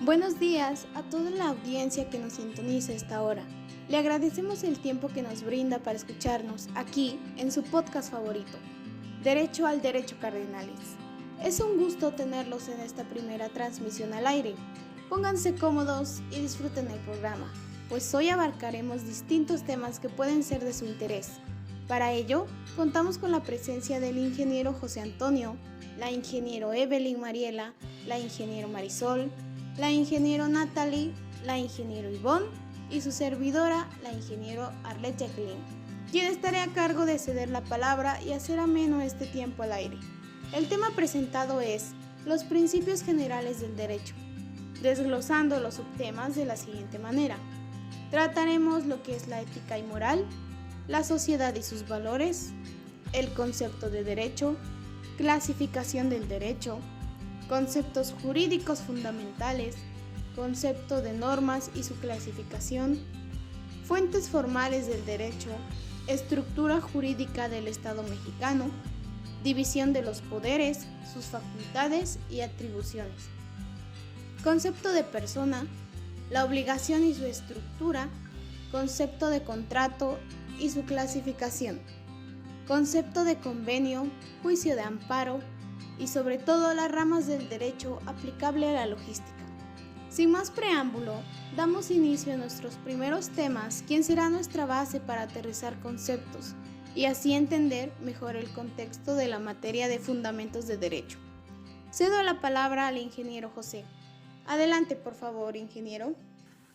Buenos días a toda la audiencia que nos sintoniza a esta hora. Le agradecemos el tiempo que nos brinda para escucharnos aquí en su podcast favorito, Derecho al Derecho Cardenales. Es un gusto tenerlos en esta primera transmisión al aire. Pónganse cómodos y disfruten el programa, pues hoy abarcaremos distintos temas que pueden ser de su interés. Para ello, contamos con la presencia del ingeniero José Antonio, la ingeniero Evelyn Mariela, la ingeniero Marisol, la ingeniero Natalie, la ingeniero Ivonne y su servidora, la ingeniero Arlette Jacqueline, quien estaré a cargo de ceder la palabra y hacer ameno este tiempo al aire. El tema presentado es los principios generales del derecho, desglosando los subtemas de la siguiente manera. Trataremos lo que es la ética y moral, la sociedad y sus valores, el concepto de derecho, clasificación del derecho, conceptos jurídicos fundamentales, concepto de normas y su clasificación, fuentes formales del derecho, estructura jurídica del Estado mexicano, división de los poderes, sus facultades y atribuciones, concepto de persona, la obligación y su estructura, concepto de contrato y su clasificación, concepto de convenio, juicio de amparo y sobre todo las ramas del derecho aplicable a la logística. Sin más preámbulo, damos inicio a nuestros primeros temas, quien será nuestra base para aterrizar conceptos y así entender mejor el contexto de la materia de fundamentos de derecho. Cedo la palabra al ingeniero José. Adelante, por favor, ingeniero.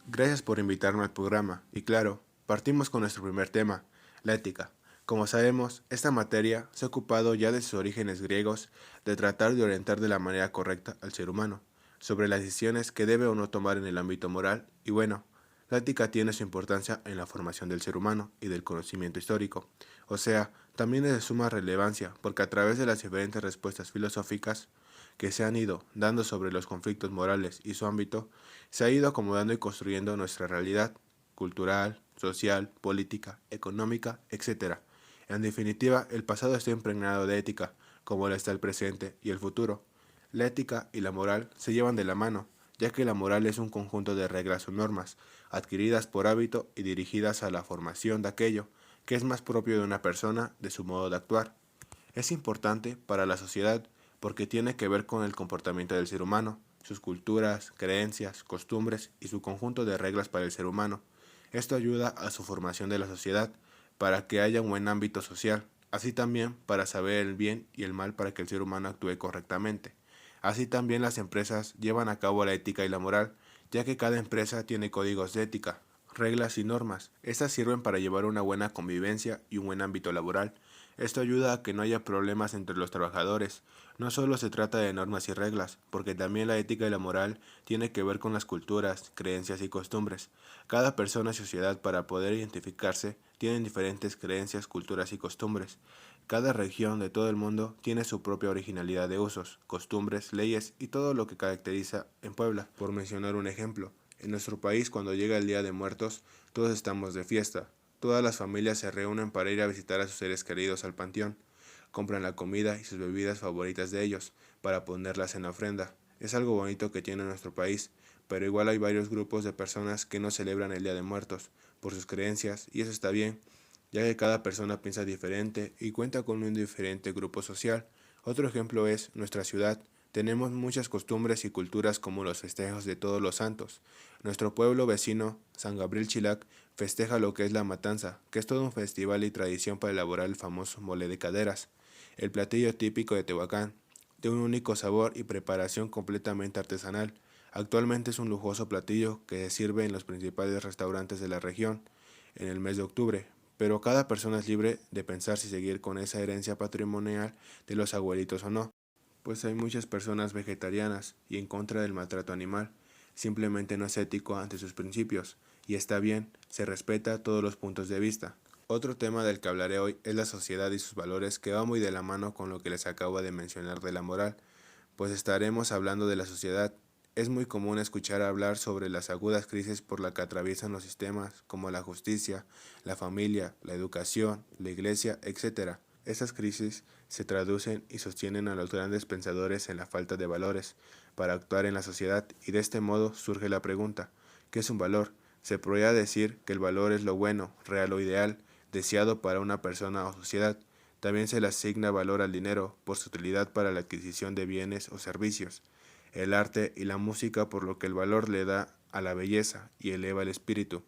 Gracias por invitarme al programa y claro, partimos con nuestro primer tema, la ética. Como sabemos, esta materia se ha ocupado ya de sus orígenes griegos de tratar de orientar de la manera correcta al ser humano, sobre las decisiones que debe o no tomar en el ámbito moral y bueno, la ética tiene su importancia en la formación del ser humano y del conocimiento histórico, o sea, también es de suma relevancia porque a través de las diferentes respuestas filosóficas que se han ido dando sobre los conflictos morales y su ámbito, se ha ido acomodando y construyendo nuestra realidad cultural, social, política, económica, etc. En definitiva, el pasado está impregnado de ética, como lo está el presente y el futuro. La ética y la moral se llevan de la mano, ya que la moral es un conjunto de reglas o normas, adquiridas por hábito y dirigidas a la formación de aquello que es más propio de una persona, de su modo de actuar. Es importante para la sociedad porque tiene que ver con el comportamiento del ser humano, sus culturas, creencias, costumbres y su conjunto de reglas para el ser humano. Esto ayuda a su formación de la sociedad para que haya un buen ámbito social, así también para saber el bien y el mal para que el ser humano actúe correctamente. Así también las empresas llevan a cabo la ética y la moral, ya que cada empresa tiene códigos de ética, reglas y normas. Estas sirven para llevar una buena convivencia y un buen ámbito laboral. Esto ayuda a que no haya problemas entre los trabajadores. No solo se trata de normas y reglas, porque también la ética y la moral tiene que ver con las culturas, creencias y costumbres. Cada persona y sociedad para poder identificarse tienen diferentes creencias, culturas y costumbres. Cada región de todo el mundo tiene su propia originalidad de usos, costumbres, leyes y todo lo que caracteriza en Puebla, por mencionar un ejemplo. En nuestro país, cuando llega el Día de Muertos, todos estamos de fiesta. Todas las familias se reúnen para ir a visitar a sus seres queridos al panteón. Compran la comida y sus bebidas favoritas de ellos, para ponerlas en la ofrenda. Es algo bonito que tiene nuestro país, pero igual hay varios grupos de personas que no celebran el Día de Muertos, por sus creencias, y eso está bien, ya que cada persona piensa diferente y cuenta con un diferente grupo social. Otro ejemplo es nuestra ciudad. Tenemos muchas costumbres y culturas como los festejos de todos los santos. Nuestro pueblo vecino, San Gabriel Chilac, festeja lo que es la matanza, que es todo un festival y tradición para elaborar el famoso mole de caderas, el platillo típico de Tehuacán, de un único sabor y preparación completamente artesanal. Actualmente es un lujoso platillo que se sirve en los principales restaurantes de la región en el mes de octubre, pero cada persona es libre de pensar si seguir con esa herencia patrimonial de los abuelitos o no, pues hay muchas personas vegetarianas y en contra del maltrato animal. Simplemente no es ético ante sus principios, y está bien, se respeta todos los puntos de vista. Otro tema del que hablaré hoy es la sociedad y sus valores, que va muy de la mano con lo que les acabo de mencionar de la moral, pues estaremos hablando de la sociedad. Es muy común escuchar hablar sobre las agudas crisis por las que atraviesan los sistemas como la justicia, la familia, la educación, la iglesia, etc. Estas crisis se traducen y sostienen a los grandes pensadores en la falta de valores para actuar en la sociedad y de este modo surge la pregunta, ¿qué es un valor? Se podría decir que el valor es lo bueno, real o ideal, deseado para una persona o sociedad. También se le asigna valor al dinero por su utilidad para la adquisición de bienes o servicios, el arte y la música por lo que el valor le da a la belleza y eleva el espíritu.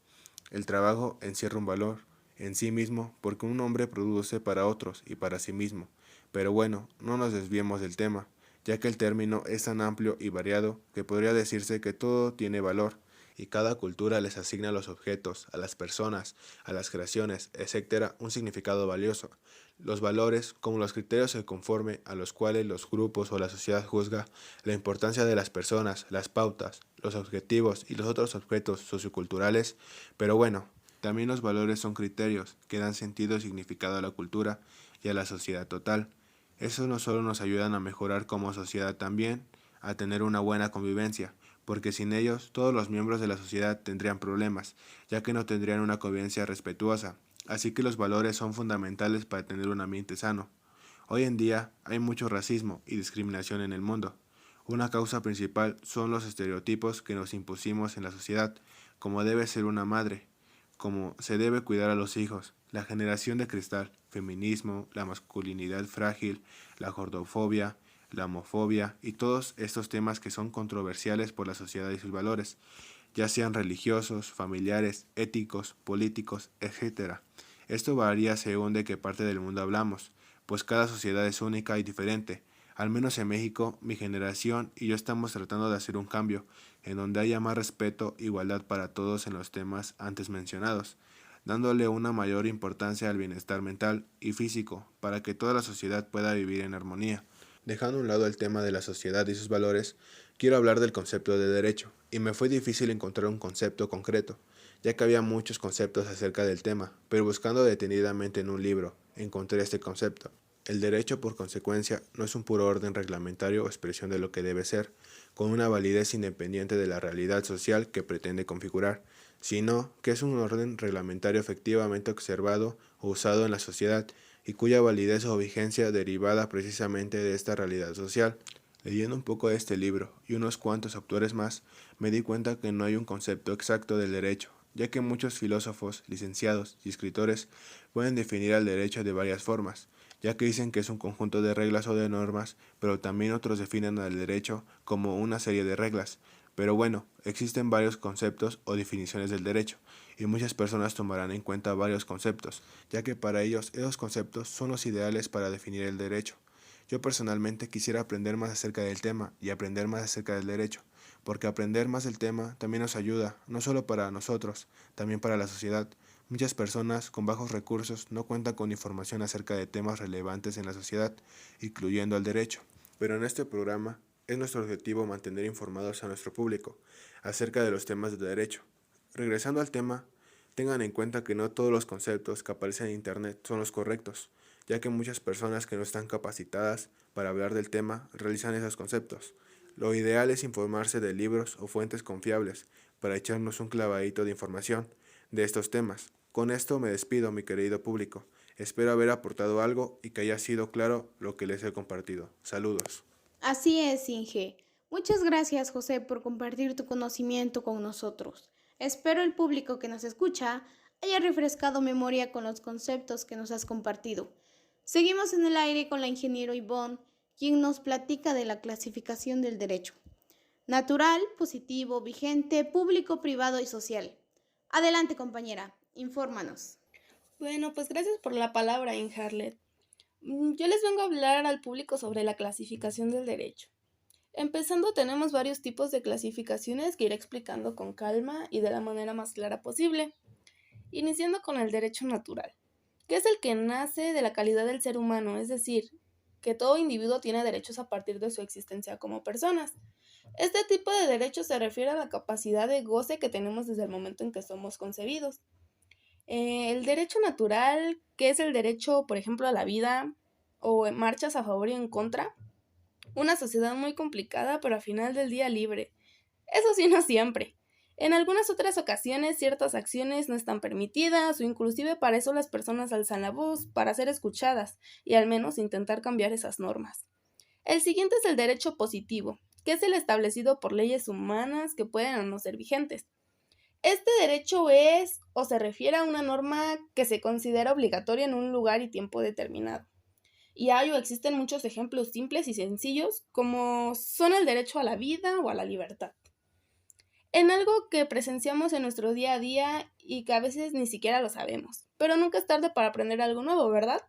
El trabajo encierra un valor en sí mismo porque un hombre produce para otros y para sí mismo. Pero bueno, no nos desviemos del tema, ya que el término es tan amplio y variado que podría decirse que todo tiene valor y cada cultura les asigna a los objetos, a las personas, a las creaciones, etc., un significado valioso. Los valores, como los criterios conforme a los cuales los grupos o la sociedad juzga la importancia de las personas, las pautas, los objetivos y los otros objetos socioculturales, pero bueno, también los valores son criterios que dan sentido y significado a la cultura y a la sociedad total. Eso no solo nos ayudan a mejorar como sociedad, también a tener una buena convivencia, porque sin ellos todos los miembros de la sociedad tendrían problemas, ya que no tendrían una convivencia respetuosa. Así que los valores son fundamentales para tener un ambiente sano. Hoy en día hay mucho racismo y discriminación en el mundo. Una causa principal son los estereotipos que nos impusimos en la sociedad, como debe ser una madre, como se debe cuidar a los hijos, la generación de cristal, feminismo, la masculinidad frágil, la gordofobia, la homofobia y todos estos temas que son controversiales por la sociedad y sus valores, ya sean religiosos, familiares, éticos, políticos, etc. Esto varía según de qué parte del mundo hablamos, pues cada sociedad es única y diferente. Al menos en México, mi generación y yo estamos tratando de hacer un cambio, en donde haya más respeto e igualdad para todos en los temas antes mencionados, dándole una mayor importancia al bienestar mental y físico, para que toda la sociedad pueda vivir en armonía. Dejando a un lado el tema de la sociedad y sus valores, quiero hablar del concepto de derecho, y me fue difícil encontrar un concepto concreto, ya que había muchos conceptos acerca del tema, pero buscando detenidamente en un libro, encontré este concepto. El derecho, por consecuencia, no es un puro orden reglamentario o expresión de lo que debe ser, con una validez independiente de la realidad social que pretende configurar, sino que es un orden reglamentario efectivamente observado o usado en la sociedad y cuya validez o vigencia derivada precisamente de esta realidad social. Leyendo un poco de este libro y unos cuantos autores más, me di cuenta que no hay un concepto exacto del derecho, ya que muchos filósofos, licenciados y escritores pueden definir al derecho de varias formas, ya que dicen que es un conjunto de reglas o de normas, pero también otros definen al derecho como una serie de reglas. Pero bueno, existen varios conceptos o definiciones del derecho, y muchas personas tomarán en cuenta varios conceptos, ya que para ellos esos conceptos son los ideales para definir el derecho. Yo personalmente quisiera aprender más acerca del tema y aprender más acerca del derecho, porque aprender más del tema también nos ayuda, no solo para nosotros, también para la sociedad. Muchas personas con bajos recursos no cuentan con información acerca de temas relevantes en la sociedad, incluyendo el derecho. Pero en este programa es nuestro objetivo mantener informados a nuestro público acerca de los temas de derecho. Regresando al tema, tengan en cuenta que no todos los conceptos que aparecen en Internet son los correctos, ya que muchas personas que no están capacitadas para hablar del tema realizan esos conceptos. Lo ideal es informarse de libros o fuentes confiables para echarnos un clavadito de información de estos temas. Con esto me despido, mi querido público. Espero haber aportado algo y que haya sido claro lo que les he compartido. Saludos. Así es, Inge. Muchas gracias, José, por compartir tu conocimiento con nosotros. Espero el público que nos escucha haya refrescado memoria con los conceptos que nos has compartido. Seguimos en el aire con la ingeniero Ivonne, quien nos platica de la clasificación del derecho. Natural, positivo, vigente, público, privado y social. Adelante, compañera, infórmanos. Bueno, pues gracias por la palabra, Harlet. Yo les vengo a hablar al público sobre la clasificación del derecho. Empezando, tenemos varios tipos de clasificaciones que iré explicando con calma y de la manera más clara posible. Iniciando con el derecho natural, que es el que nace de la calidad del ser humano, es decir, que todo individuo tiene derechos a partir de su existencia como personas. Este tipo de derechos se refiere a la capacidad de goce que tenemos desde el momento en que somos concebidos. El derecho natural, que es el derecho, por ejemplo, a la vida o en marchas a favor y en contra. Una sociedad muy complicada, pero al final del día libre. Eso sí, no siempre. En algunas otras ocasiones ciertas acciones no están permitidas o inclusive para eso las personas alzan la voz, para ser escuchadas y al menos intentar cambiar esas normas. El siguiente es el derecho positivo, que es el establecido por leyes humanas que pueden o no ser vigentes. Este derecho es o se refiere a una norma que se considera obligatoria en un lugar y tiempo determinado. Y hay o existen muchos ejemplos simples y sencillos como son el derecho a la vida o a la libertad. En algo que presenciamos en nuestro día a día y que a veces ni siquiera lo sabemos, pero nunca es tarde para aprender algo nuevo, ¿verdad?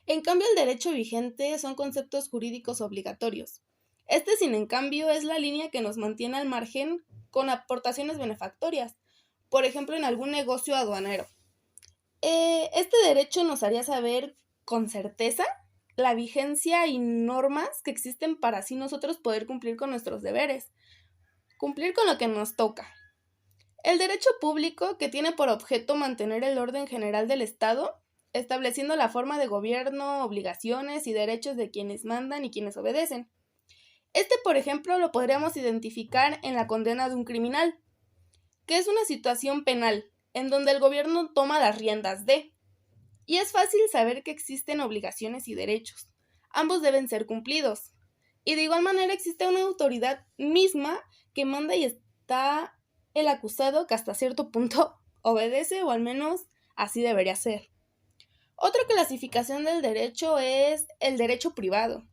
En cambio, el derecho vigente son conceptos jurídicos obligatorios. Este, sin en cambio, es la línea que nos mantiene al margen con aportaciones benefactorias, por ejemplo, en algún negocio aduanero. Este derecho nos haría saber con certeza la vigencia y normas que existen para así nosotros poder cumplir con nuestros deberes, cumplir con lo que nos toca. El derecho público, que tiene por objeto mantener el orden general del Estado, estableciendo la forma de gobierno, obligaciones y derechos de quienes mandan y quienes obedecen. Este, por ejemplo, lo podríamos identificar en la condena de un criminal, que es una situación penal, en donde el gobierno toma las riendas de. Y es fácil saber que existen obligaciones y derechos. Ambos deben ser cumplidos. Y de igual manera existe una autoridad misma que manda y está el acusado que hasta cierto punto obedece o al menos así debería ser. Otra clasificación del derecho es el derecho privado,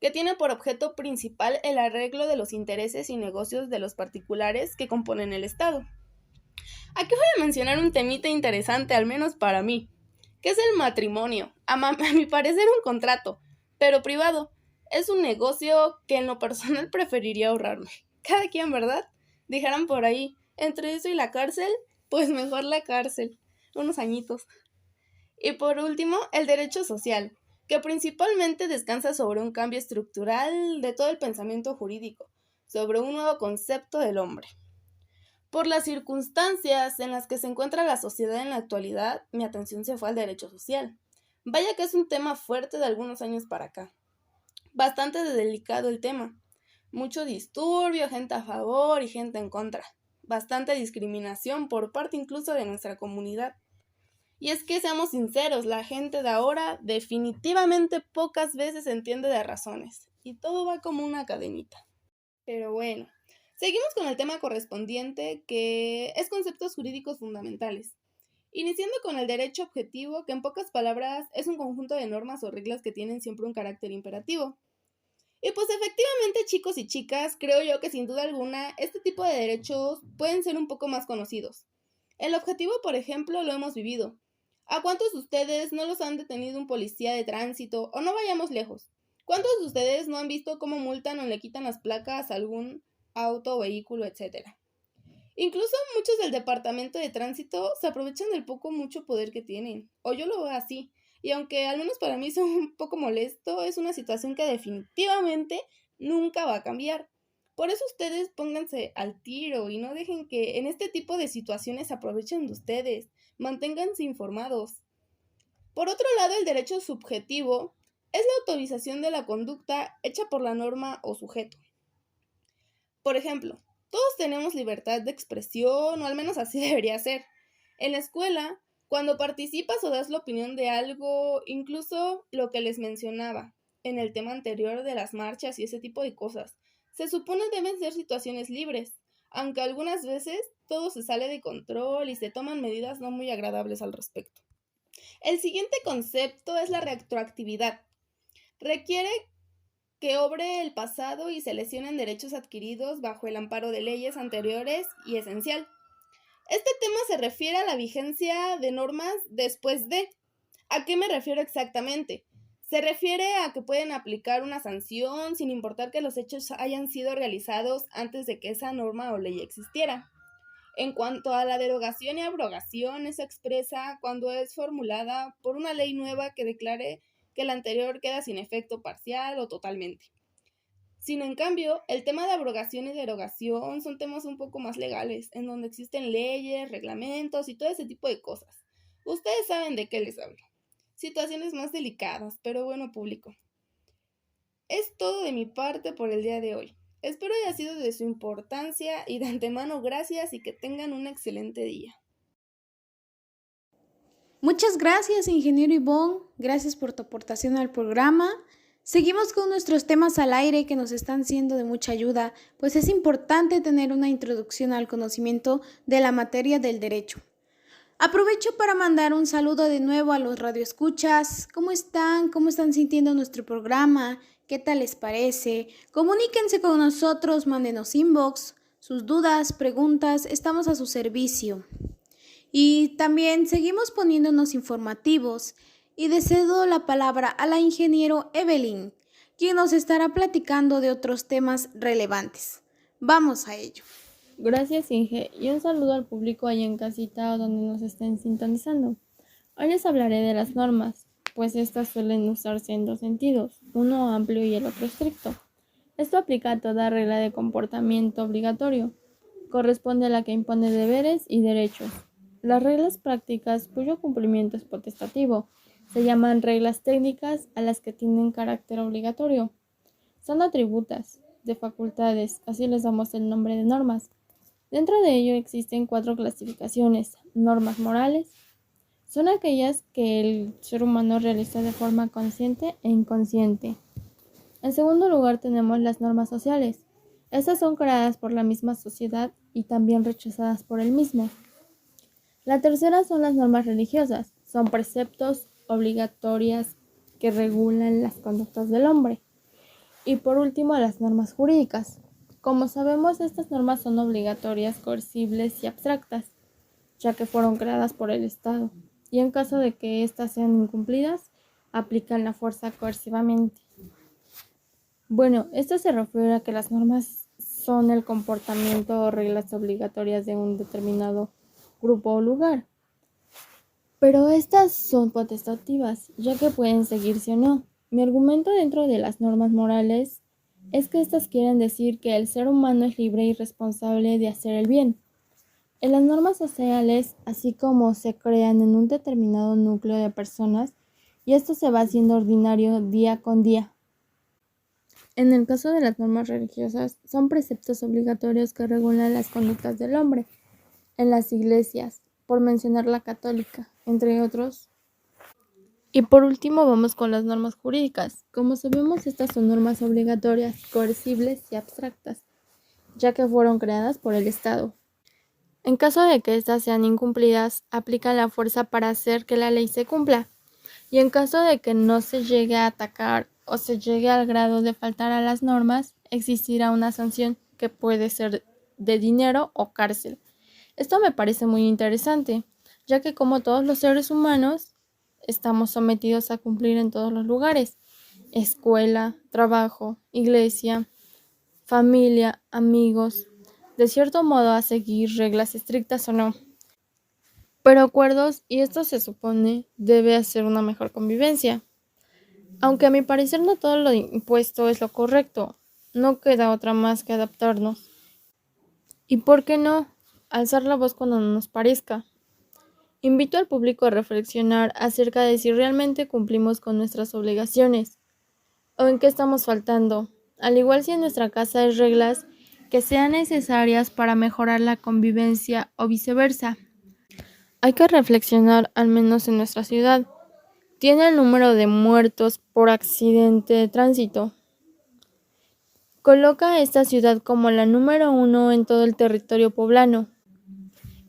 que tiene por objeto principal el arreglo de los intereses y negocios de los particulares que componen el Estado. Aquí voy a mencionar un temita interesante, al menos para mí, que es el matrimonio. A mi parecer un contrato, pero privado. Es un negocio que en lo personal preferiría ahorrarme. Cada quien, ¿verdad? Dijeran por ahí, entre eso y la cárcel, pues mejor la cárcel. Unos añitos. Y por último, el derecho social, que principalmente descansa sobre un cambio estructural de todo el pensamiento jurídico, sobre un nuevo concepto del hombre. Por las circunstancias en las que se encuentra la sociedad en la actualidad, mi atención se fue al derecho social. Vaya que es un tema fuerte de algunos años para acá. Bastante delicado el tema. Mucho disturbio, gente a favor y gente en contra. Bastante discriminación por parte incluso de nuestra comunidad. Y es que seamos sinceros, la gente de ahora definitivamente pocas veces entiende de razones. Y todo va como una cadenita. Pero bueno, seguimos con el tema correspondiente, que es conceptos jurídicos fundamentales. Iniciando con el derecho objetivo, que en pocas palabras es un conjunto de normas o reglas que tienen siempre un carácter imperativo. Y pues efectivamente, chicos y chicas, creo yo que sin duda alguna este tipo de derechos pueden ser un poco más conocidos. El objetivo, por ejemplo, lo hemos vivido. ¿A cuántos de ustedes no los han detenido un policía de tránsito? O no vayamos lejos. ¿Cuántos de ustedes no han visto cómo multan o le quitan las placas a algún auto, vehículo, etcétera? Incluso muchos del departamento de tránsito se aprovechan del poco mucho poder que tienen, o yo lo veo así, y aunque al menos para mí es un poco molesto, es una situación que definitivamente nunca va a cambiar. Por eso ustedes pónganse al tiro y no dejen que en este tipo de situaciones se aprovechen de ustedes, manténganse informados. Por otro lado, el derecho subjetivo es la autorización de la conducta hecha por la norma o sujeto. Por ejemplo, todos tenemos libertad de expresión, o al menos así debería ser. En la escuela, cuando participas o das la opinión de algo, incluso lo que les mencionaba en el tema anterior de las marchas y ese tipo de cosas, se supone deben ser situaciones libres, aunque algunas veces todo se sale de control y se toman medidas no muy agradables al respecto. El siguiente concepto es la retroactividad. Requiere que obre el pasado y se lesionen derechos adquiridos bajo el amparo de leyes anteriores y esencial. Este tema se refiere a la vigencia de normas después de. ¿A qué me refiero exactamente? Se refiere a que pueden aplicar una sanción sin importar que los hechos hayan sido realizados antes de que esa norma o ley existiera. En cuanto a la derogación y abrogación, se expresa cuando es formulada por una ley nueva que declare que la anterior queda sin efecto parcial o totalmente. Sin en cambio, el tema de abrogación y derogación son temas un poco más legales, en donde existen leyes, reglamentos y todo ese tipo de cosas. Ustedes saben de qué les hablo. Situaciones más delicadas, pero bueno, público. Es todo de mi parte por el día de hoy. Espero haya sido de su importancia y de antemano gracias y que tengan un excelente día. Muchas gracias, ingeniero Ivonne. Gracias por tu aportación al programa. Seguimos con nuestros temas al aire que nos están siendo de mucha ayuda, pues es importante tener una introducción al conocimiento de la materia del derecho. Aprovecho para mandar un saludo de nuevo a los radioescuchas. ¿Cómo están? ¿Cómo están sintiendo nuestro programa? ¿Qué tal les parece? Comuníquense con nosotros, mándenos inbox, sus dudas, preguntas, estamos a su servicio. Y también seguimos poniéndonos informativos y le cedo la palabra a la ingeniero Evelyn, quien nos estará platicando de otros temas relevantes. Vamos a ello. Gracias, Inge, y un saludo al público ahí en casita o donde nos estén sintonizando. Hoy les hablaré de las normas, pues estas suelen usarse en dos sentidos, uno amplio y el otro estricto. Esto aplica a toda regla de comportamiento obligatorio. Corresponde a la que impone deberes y derechos. Las reglas prácticas, cuyo cumplimiento es potestativo, se llaman reglas técnicas a las que tienen carácter obligatorio. Son atributas de facultades, así les damos el nombre de normas. Dentro de ello existen 4 clasificaciones. Normas morales son aquellas que el ser humano realiza de forma consciente e inconsciente. En segundo lugar tenemos las normas sociales. Estas son creadas por la misma sociedad y también rechazadas por el mismo. La tercera son las normas religiosas. Son preceptos obligatorias que regulan las conductas del hombre. Y por último, las normas jurídicas. Como sabemos, estas normas son obligatorias, coercibles y abstractas, ya que fueron creadas por el Estado, y en caso de que éstas sean incumplidas, aplican la fuerza coercivamente. Bueno, esto se refiere a que las normas son el comportamiento o reglas obligatorias de un determinado grupo o lugar, pero estas son potestativas, ya que pueden seguirse o no. Mi argumento dentro de las normas morales es que estas quieren decir que el ser humano es libre y responsable de hacer el bien. En las normas sociales, así como se crean en un determinado núcleo de personas, y esto se va haciendo ordinario día con día. En el caso de las normas religiosas, son preceptos obligatorios que regulan las conductas del hombre en las iglesias, por mencionar la católica, entre otros. Y por último vamos con las normas jurídicas. Como sabemos, estas son normas obligatorias, coercibles y abstractas, ya que fueron creadas por el Estado. En caso de que éstas sean incumplidas, aplican la fuerza para hacer que la ley se cumpla. Y en caso de que no se llegue a atacar o se llegue al grado de faltar a las normas, existirá una sanción que puede ser de dinero o cárcel. Esto me parece muy interesante, ya que como todos los seres humanos, estamos sometidos a cumplir en todos los lugares: escuela, trabajo, iglesia, familia, amigos, de cierto modo a seguir reglas estrictas o no, pero acuerdos, y esto se supone debe hacer una mejor convivencia. Aunque a mi parecer no todo lo impuesto es lo correcto, no queda otra más que adaptarnos. ¿Y por qué no? Alzar la voz cuando no nos parezca. Invito al público a reflexionar acerca de si realmente cumplimos con nuestras obligaciones o en qué estamos faltando, al igual si en nuestra casa hay reglas que sean necesarias para mejorar la convivencia o viceversa. Hay que reflexionar, al menos en nuestra ciudad. Tiene el número de muertos por accidente de tránsito. Coloca a esta ciudad como la número 1 en todo el territorio poblano.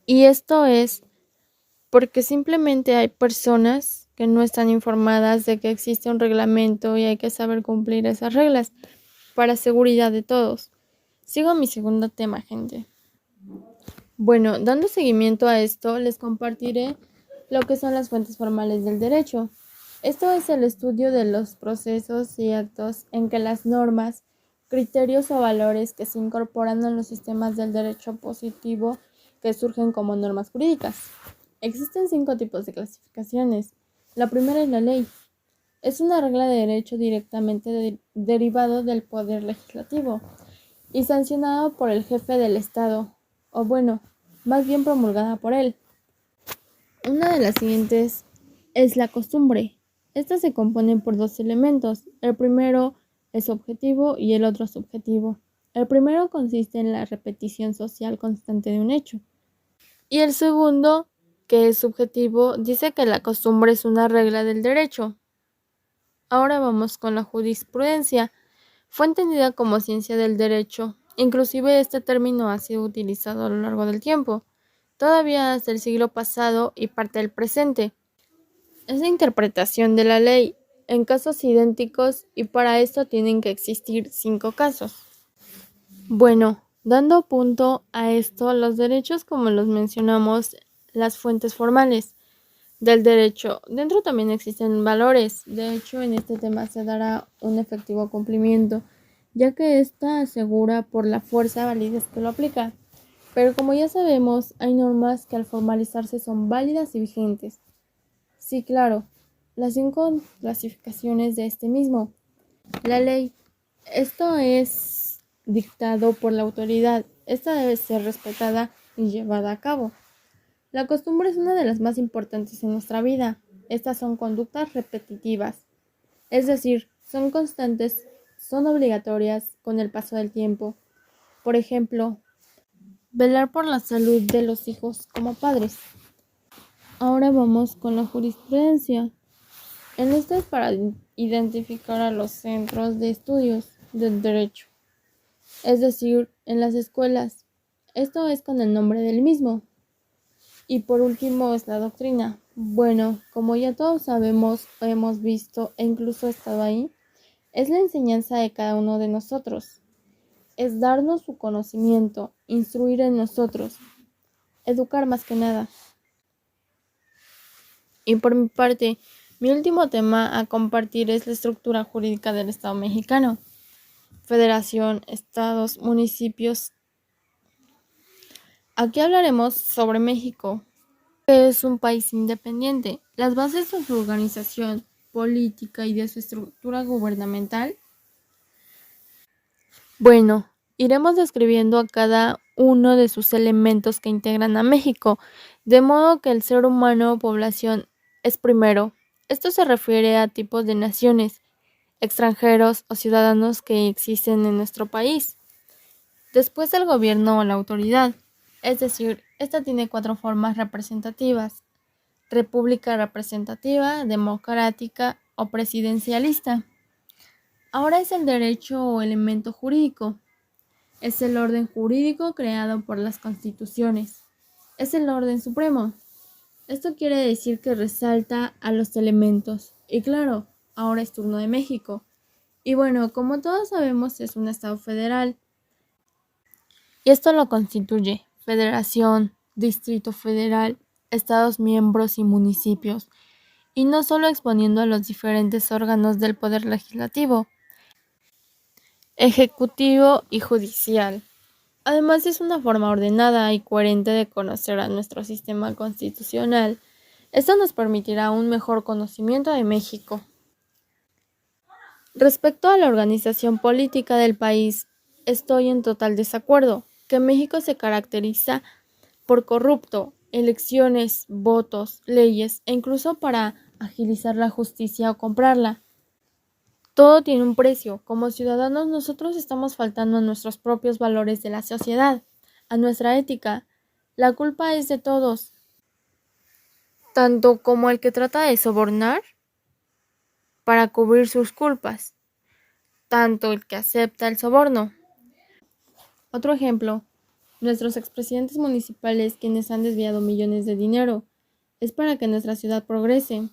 Y esto es porque simplemente hay personas que no están informadas de que existe un reglamento y hay que saber cumplir esas reglas para seguridad de todos. Sigo mi segundo tema, gente. Bueno, dando seguimiento a esto, les compartiré lo que son las fuentes formales del derecho. Esto es el estudio de los procesos y actos en que las normas, criterios o valores que se incorporan en los sistemas del derecho positivo que surgen como normas jurídicas. Existen 5 tipos de clasificaciones. La primera es la ley. Es una regla de derecho directamente derivado del poder legislativo y sancionado por el jefe del Estado, o bueno, más bien promulgada por él. Una de las siguientes es la costumbre. Esta se compone por 2 elementos. El primero es objetivo y el otro subjetivo. El primero consiste en la repetición social constante de un hecho. Y el segundo, que es subjetivo, dice que la costumbre es una regla del derecho. Ahora vamos con la jurisprudencia. Fue entendida como ciencia del derecho. Inclusive este término ha sido utilizado a lo largo del tiempo, todavía hasta el siglo pasado y parte del presente. Es la interpretación de la ley en casos idénticos y para esto tienen que existir 5 casos. Bueno, dando punto a esto, los derechos, como los mencionamos, las fuentes formales del derecho. Dentro también existen valores. De hecho, en este tema se dará un efectivo cumplimiento, ya que ésta asegura por la fuerza validez que lo aplica. Pero como ya sabemos, hay normas que al formalizarse son válidas y vigentes. Sí, claro, las 5 clasificaciones de este mismo. La ley. Esto es dictado por la autoridad. Esta debe ser respetada y llevada a cabo. La costumbre es una de las más importantes en nuestra vida. Estas son conductas repetitivas, es decir, son constantes, son obligatorias con el paso del tiempo. Por ejemplo, velar por la salud de los hijos como padres. Ahora vamos con la jurisprudencia. En esta es para identificar a los centros de estudios del derecho, es decir, en las escuelas. Esto es con el nombre del mismo. Y por último es la doctrina. Bueno, como ya todos sabemos, hemos visto e incluso estado ahí, es la enseñanza de cada uno de nosotros. Es darnos su conocimiento, instruir en nosotros, educar más que nada. Y por mi parte, mi último tema a compartir es la estructura jurídica del Estado mexicano. Federación, estados, municipios. Aquí hablaremos sobre México, que es un país independiente. Las bases de su organización política y de su estructura gubernamental. Bueno, iremos describiendo a cada uno de sus elementos que integran a México, de modo que el ser humano o población es primero. Esto se refiere a tipos de naciones, extranjeros o ciudadanos que existen en nuestro país. Después el gobierno o la autoridad, es decir, esta tiene 4 formas representativas: república representativa, democrática o presidencialista. Ahora es el derecho o elemento jurídico. Es el orden jurídico creado por las constituciones. Es el orden supremo. Esto quiere decir que resalta a los elementos. Y claro, ahora es turno de México. Y bueno, como todos sabemos, es un estado federal. Y esto lo constituye Federación, Distrito Federal, Estados miembros y municipios. Y no solo exponiendo a los diferentes órganos del Poder Legislativo, Ejecutivo y Judicial. Además, es una forma ordenada y coherente de conocer a nuestro sistema constitucional. Esto nos permitirá un mejor conocimiento de México. Respecto a la organización política del país, estoy en total desacuerdo, que México se caracteriza por corrupto, elecciones, votos, leyes e incluso para agilizar la justicia o comprarla. Todo tiene un precio. Como ciudadanos nosotros estamos faltando a nuestros propios valores de la sociedad, a nuestra ética. La culpa es de todos, tanto como el que trata de sobornar para cubrir sus culpas, tanto el que acepta el soborno. Otro ejemplo, nuestros expresidentes municipales quienes han desviado millones de dinero. Es para que nuestra ciudad progrese.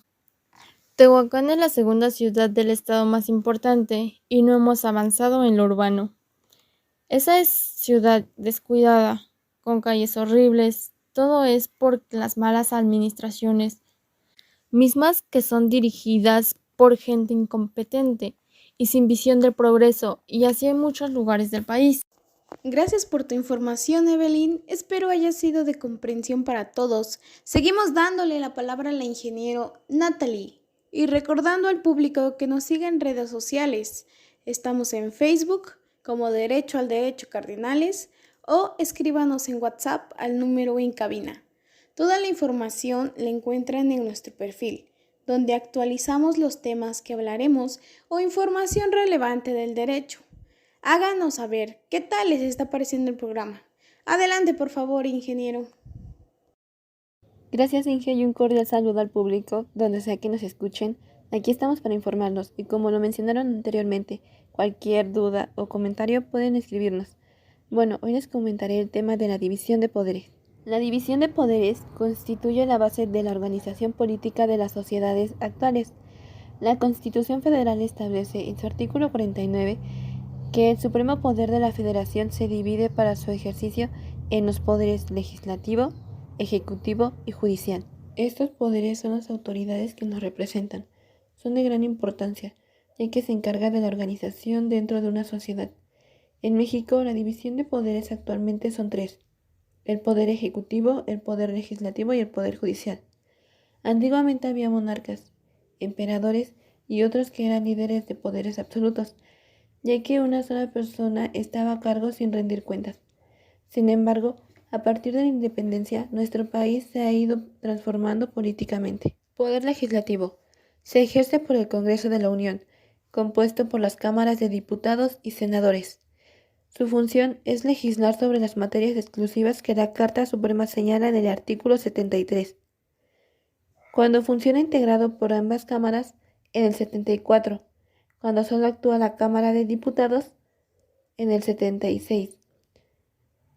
Tehuacán es la segunda ciudad del estado más importante y no hemos avanzado en lo urbano. Esa es ciudad descuidada, con calles horribles. Todo es por las malas administraciones, mismas que son dirigidas por gente incompetente y sin visión del progreso, y así en muchos lugares del país. Gracias por tu información, Evelyn. Espero haya sido de comprensión para todos. Seguimos dándole la palabra a la ingeniero Natalie y recordando al público que nos siga en redes sociales. Estamos en Facebook como Derecho al Derecho Cardinales o escríbanos en WhatsApp al número en cabina. Toda la información la encuentran en nuestro perfil, donde actualizamos los temas que hablaremos o información relevante del derecho. Háganos saber qué tal les está pareciendo el programa. Adelante, por favor, ingeniero. Gracias, Inge, y un cordial saludo al público, donde sea que nos escuchen. Aquí estamos para informarnos y como lo mencionaron anteriormente, cualquier duda o comentario pueden escribirnos. Bueno, hoy les comentaré el tema de la división de poderes. La división de poderes constituye la base de la organización política de las sociedades actuales. La Constitución Federal establece en su artículo 49 que el supremo poder de la Federación se divide para su ejercicio en los poderes legislativo, ejecutivo y judicial. Estos poderes son las autoridades que nos representan. Son de gran importancia, ya que se encarga de la organización dentro de una sociedad. En México, la división de poderes actualmente son tres: el poder ejecutivo, el poder legislativo y el poder judicial. Antiguamente había monarcas, emperadores y otros que eran líderes de poderes absolutos, ya que una sola persona estaba a cargo sin rendir cuentas. Sin embargo, a partir de la independencia, nuestro país se ha ido transformando políticamente. Poder legislativo. Se ejerce por el Congreso de la Unión, compuesto por las cámaras de diputados y senadores. Su función es legislar sobre las materias exclusivas que la Carta Suprema señala en el artículo 73. Cuando funciona integrado por ambas cámaras, en el 74. Cuando solo actúa la Cámara de Diputados, en el 76.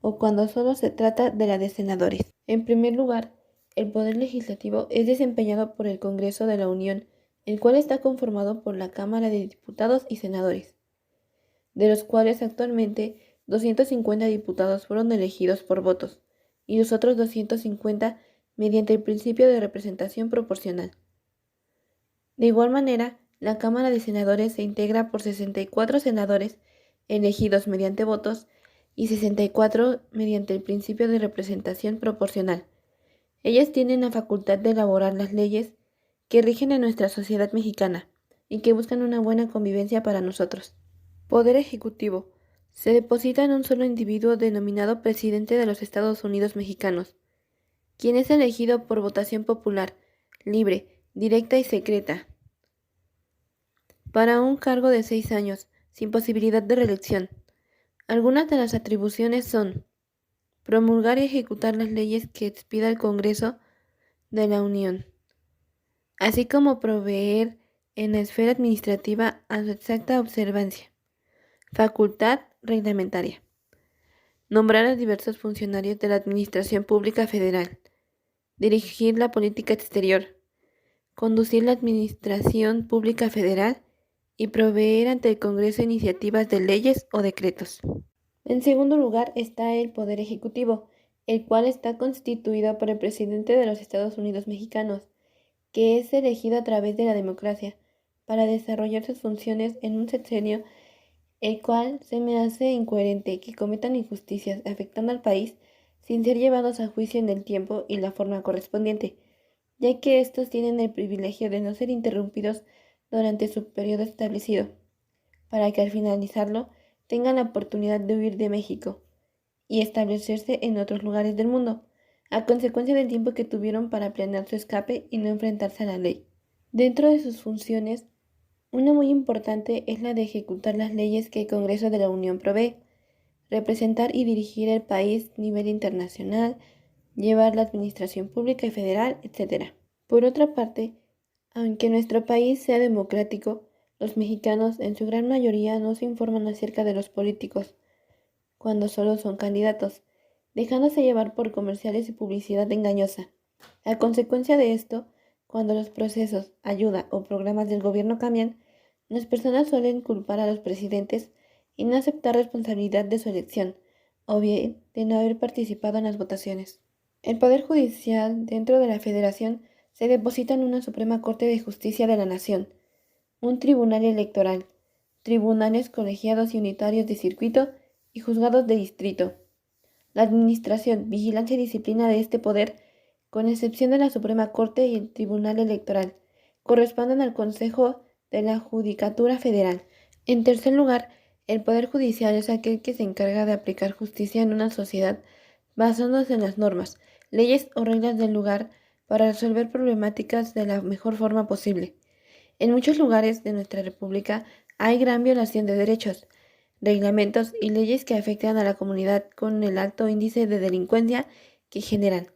O cuando solo se trata de la de senadores. En primer lugar, el poder legislativo es desempeñado por el Congreso de la Unión, el cual está conformado por la Cámara de Diputados y Senadores, de los cuales actualmente 250 diputados fueron elegidos por votos, y los otros 250 mediante el principio de representación proporcional. De igual manera, la Cámara de Senadores se integra por 64 senadores elegidos mediante votos y 64 mediante el principio de representación proporcional. Ellas tienen la facultad de elaborar las leyes que rigen en nuestra sociedad mexicana y que buscan una buena convivencia para nosotros. Poder ejecutivo. Se deposita en un solo individuo denominado presidente de los Estados Unidos mexicanos, quien es elegido por votación popular, libre, directa y secreta, para un cargo de 6 años, sin posibilidad de reelección. Algunas de las atribuciones son: promulgar y ejecutar las leyes que expida el Congreso de la Unión, así como proveer en la esfera administrativa a su exacta observancia. Facultad reglamentaria. Nombrar a diversos funcionarios de la Administración Pública Federal. Dirigir la política exterior. Conducir la Administración Pública Federal y proveer ante el Congreso iniciativas de leyes o decretos. En segundo lugar está el Poder Ejecutivo, el cual está constituido por el presidente de los Estados Unidos mexicanos, que es elegido a través de la democracia para desarrollar sus funciones en un sexenio, el cual se me hace incoherente que cometan injusticias afectando al país sin ser llevados a juicio en el tiempo y la forma correspondiente, ya que estos tienen el privilegio de no ser interrumpidos durante su periodo establecido, para que al finalizarlo tengan la oportunidad de huir de México y establecerse en otros lugares del mundo, a consecuencia del tiempo que tuvieron para planear su escape y no enfrentarse a la ley. Dentro de sus funciones, una muy importante es la de ejecutar las leyes que el Congreso de la Unión provee, representar y dirigir el país a nivel internacional, llevar la administración pública y federal, etc. Por otra parte, aunque nuestro país sea democrático, los mexicanos en su gran mayoría no se informan acerca de los políticos, cuando solo son candidatos, dejándose llevar por comerciales y publicidad engañosa. A consecuencia de esto, cuando los procesos, ayuda o programas del gobierno cambian, las personas suelen culpar a los presidentes y no aceptar responsabilidad de su elección, o bien de no haber participado en las votaciones. El Poder Judicial dentro de la Federación se deposita en una Suprema Corte de Justicia de la Nación, un tribunal electoral, tribunales colegiados y unitarios de circuito y juzgados de distrito. La administración, vigilancia y disciplina de este poder, con excepción de la Suprema Corte y el Tribunal Electoral, corresponden al Consejo de la Judicatura Federal. En tercer lugar, el Poder Judicial es aquel que se encarga de aplicar justicia en una sociedad basándose en las normas, leyes o reglas del lugar para resolver problemáticas de la mejor forma posible. En muchos lugares de nuestra República hay gran violación de derechos. reglamentos y leyes que afectan a la comunidad con el alto índice de delincuencia que generan.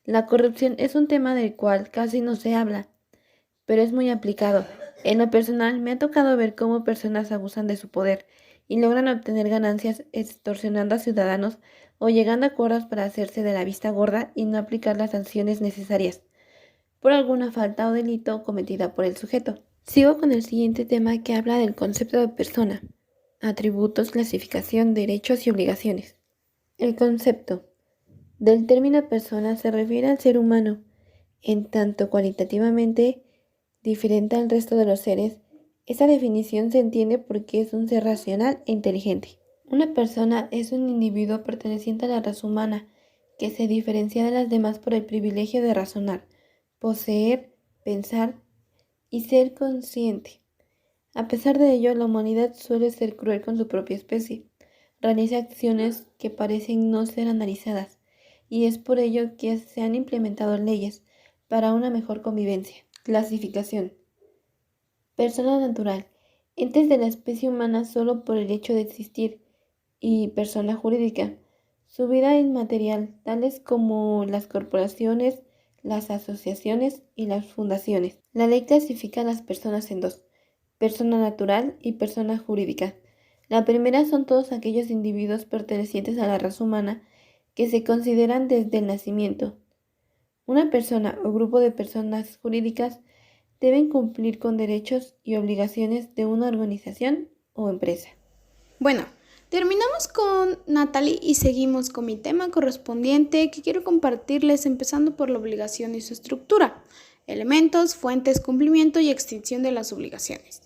La corrupción es un tema del cual casi no se habla, pero es muy aplicado. En lo personal, me ha tocado ver cómo personas abusan de su poder y logran obtener ganancias extorsionando a ciudadanos o llegando a acuerdos para hacerse de la vista gorda y no aplicar las sanciones necesarias por alguna falta o delito cometida por el sujeto. Sigo con el siguiente tema que habla del concepto de persona, atributos, clasificación, derechos y obligaciones. El concepto del término persona se refiere al ser humano, en tanto cualitativamente diferente al resto de los seres. Esa definición se entiende porque es un ser racional e inteligente. Una persona es un individuo perteneciente a la raza humana que se diferencia de las demás por el privilegio de razonar, poseer, pensar y ser consciente. A pesar de ello, la humanidad suele ser cruel con su propia especie. Realiza acciones que parecen no ser analizadas y es por ello que se han implementado leyes para una mejor convivencia. Clasificación. Persona natural. Entes de la especie humana solo por el hecho de existir. Y persona jurídica. Su vida inmaterial, tales como las corporaciones, las asociaciones y las fundaciones. La ley clasifica a las personas en dos: persona natural y persona jurídica. La primera son todos aquellos individuos pertenecientes a la raza humana que se consideran desde el nacimiento. Una persona o grupo de personas jurídicas deben cumplir con derechos y obligaciones de una organización o empresa. Bueno, terminamos con Natalie y seguimos con mi tema correspondiente que quiero compartirles, empezando por la obligación y su estructura: elementos, fuentes, cumplimiento y extinción de las obligaciones.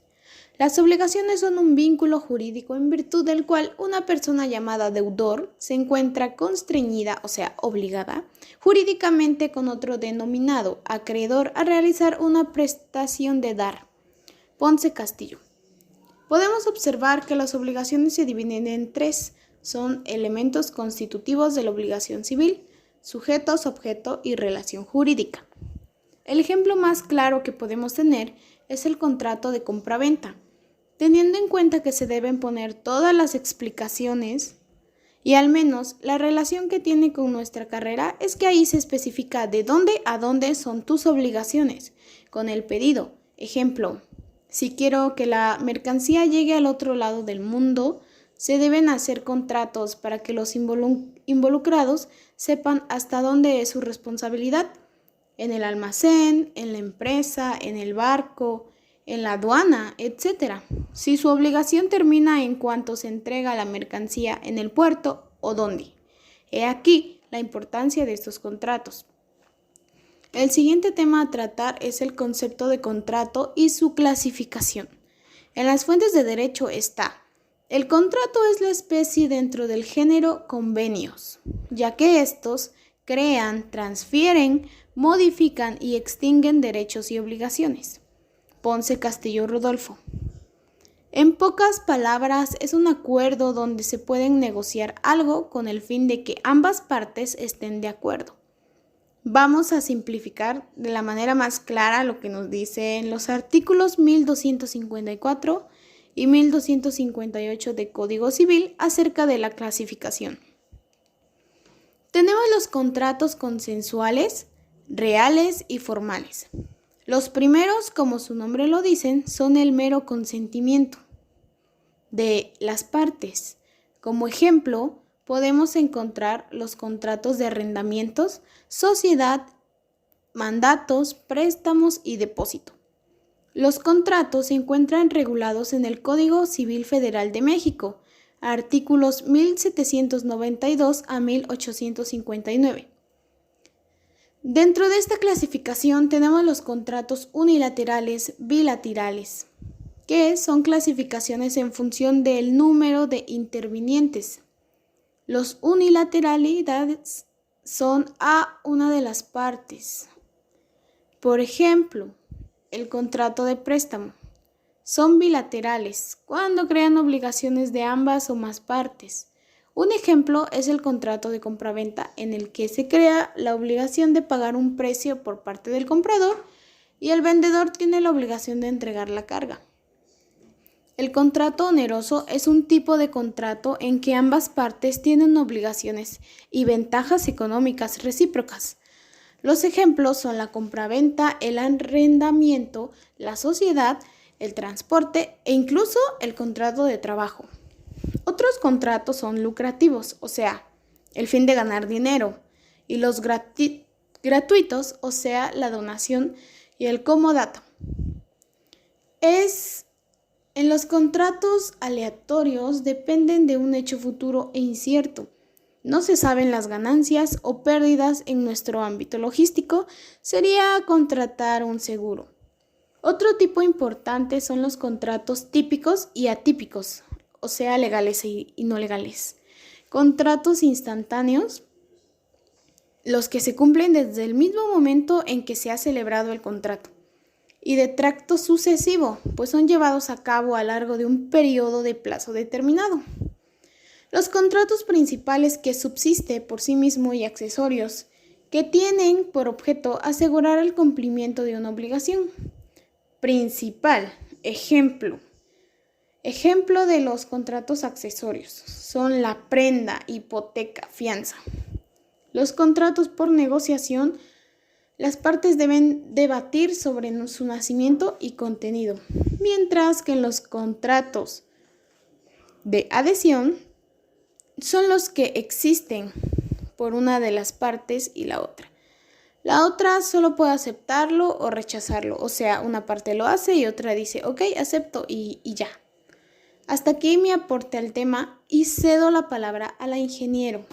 Las obligaciones son un vínculo jurídico en virtud del cual una persona llamada deudor se encuentra constreñida, o sea, obligada, jurídicamente con otro denominado acreedor a realizar una prestación de dar. Ponce Castillo. Podemos observar que las obligaciones se dividen en tres. Son elementos constitutivos de la obligación civil: sujetos, objeto y relación jurídica. El ejemplo más claro que podemos tener es el contrato de compraventa, teniendo en cuenta que se deben poner todas las explicaciones y al menos la relación que tiene con nuestra carrera es que ahí se especifica de dónde a dónde son tus obligaciones con el pedido. Ejemplo, si quiero que la mercancía llegue al otro lado del mundo, se deben hacer contratos para que los involucrados sepan hasta dónde es su responsabilidad: en el almacén, en la empresa, en el barco, en la aduana, etc. Si su obligación termina en cuanto se entrega la mercancía en el puerto o dónde. He aquí la importancia de estos contratos. El siguiente tema a tratar es el concepto de contrato y su clasificación. En las fuentes de derecho está: el contrato es la especie dentro del género convenios, ya que estos crean, transfieren, modifican y extinguen derechos y obligaciones. Ponce Castillo Rodolfo. En pocas palabras, es un acuerdo donde se pueden negociar algo con el fin de que ambas partes estén de acuerdo. Vamos a simplificar de la manera más clara lo que nos dicen los artículos 1254 y 1258 de Código Civil acerca de la clasificación. Tenemos los contratos consensuales, reales y formales. Los primeros, como su nombre lo dicen, son el mero consentimiento de las partes. Como ejemplo, podemos encontrar los contratos de arrendamientos, sociedad, mandatos, préstamos y depósito. Los contratos se encuentran regulados en el Código Civil Federal de México, artículos 1792 a 1859. Dentro de esta clasificación tenemos los contratos unilaterales, bilaterales, que son clasificaciones en función del número de intervinientes. Los unilateralidades son a una de las partes. Por ejemplo, el contrato de préstamo. Son bilaterales, cuando crean obligaciones de ambas o más partes. Un ejemplo es el contrato de compraventa, en el que se crea la obligación de pagar un precio por parte del comprador y el vendedor tiene la obligación de entregar la carga. El contrato oneroso es un tipo de contrato en que ambas partes tienen obligaciones y ventajas económicas recíprocas. Los ejemplos son la compraventa, el arrendamiento, la sociedad, el transporte e incluso el contrato de trabajo. Otros contratos son lucrativos, o sea, el fin de ganar dinero, y los gratuitos, o sea, la donación y el comodato. En los contratos aleatorios dependen de un hecho futuro e incierto. No se saben las ganancias o pérdidas en nuestro ámbito logístico, sería contratar un seguro. Otro tipo importante son los contratos típicos y atípicos, o sea, legales y no legales. Contratos instantáneos, los que se cumplen desde el mismo momento en que se ha celebrado el contrato. Y de tracto sucesivo, pues son llevados a cabo a lo largo de un periodo de plazo determinado. Los contratos principales que subsiste por sí mismo y accesorios, que tienen por objeto asegurar el cumplimiento de una obligación. Principal, ejemplo de los contratos accesorios son la prenda, hipoteca, fianza. Los contratos por negociación, las partes deben debatir sobre su nacimiento y contenido, mientras que en los contratos de adhesión son los que existen por una de las partes y la otra. La otra solo puede aceptarlo o rechazarlo, o sea, una parte lo hace y otra dice, ok, acepto y ya. Hasta aquí mi aporte al tema y cedo la palabra a la ingeniero.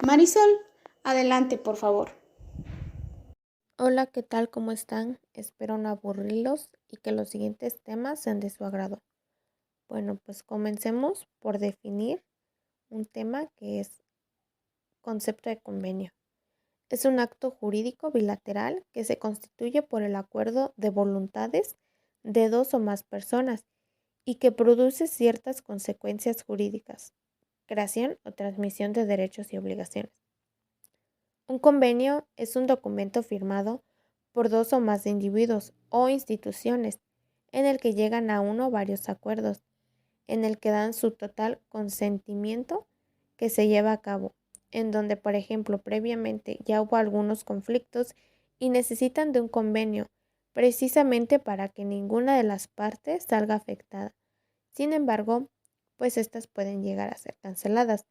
Marisol, adelante, por favor. Hola, ¿qué tal? ¿Cómo están? Espero no aburrirlos y que los siguientes temas sean de su agrado. Bueno, pues comencemos por definir un tema que es concepto de convenio. Es un acto jurídico bilateral que se constituye por el acuerdo de voluntades de dos o más personas y que produce ciertas consecuencias jurídicas, creación o transmisión de derechos y obligaciones. Un convenio es un documento firmado por dos o más individuos o instituciones en el que llegan a uno o varios acuerdos, en el que dan su total consentimiento que se lleva a cabo, en donde, por ejemplo, previamente ya hubo algunos conflictos y necesitan de un convenio, precisamente para que ninguna de las partes salga afectada. Sin embargo, pues estas pueden llegar a ser canceladas,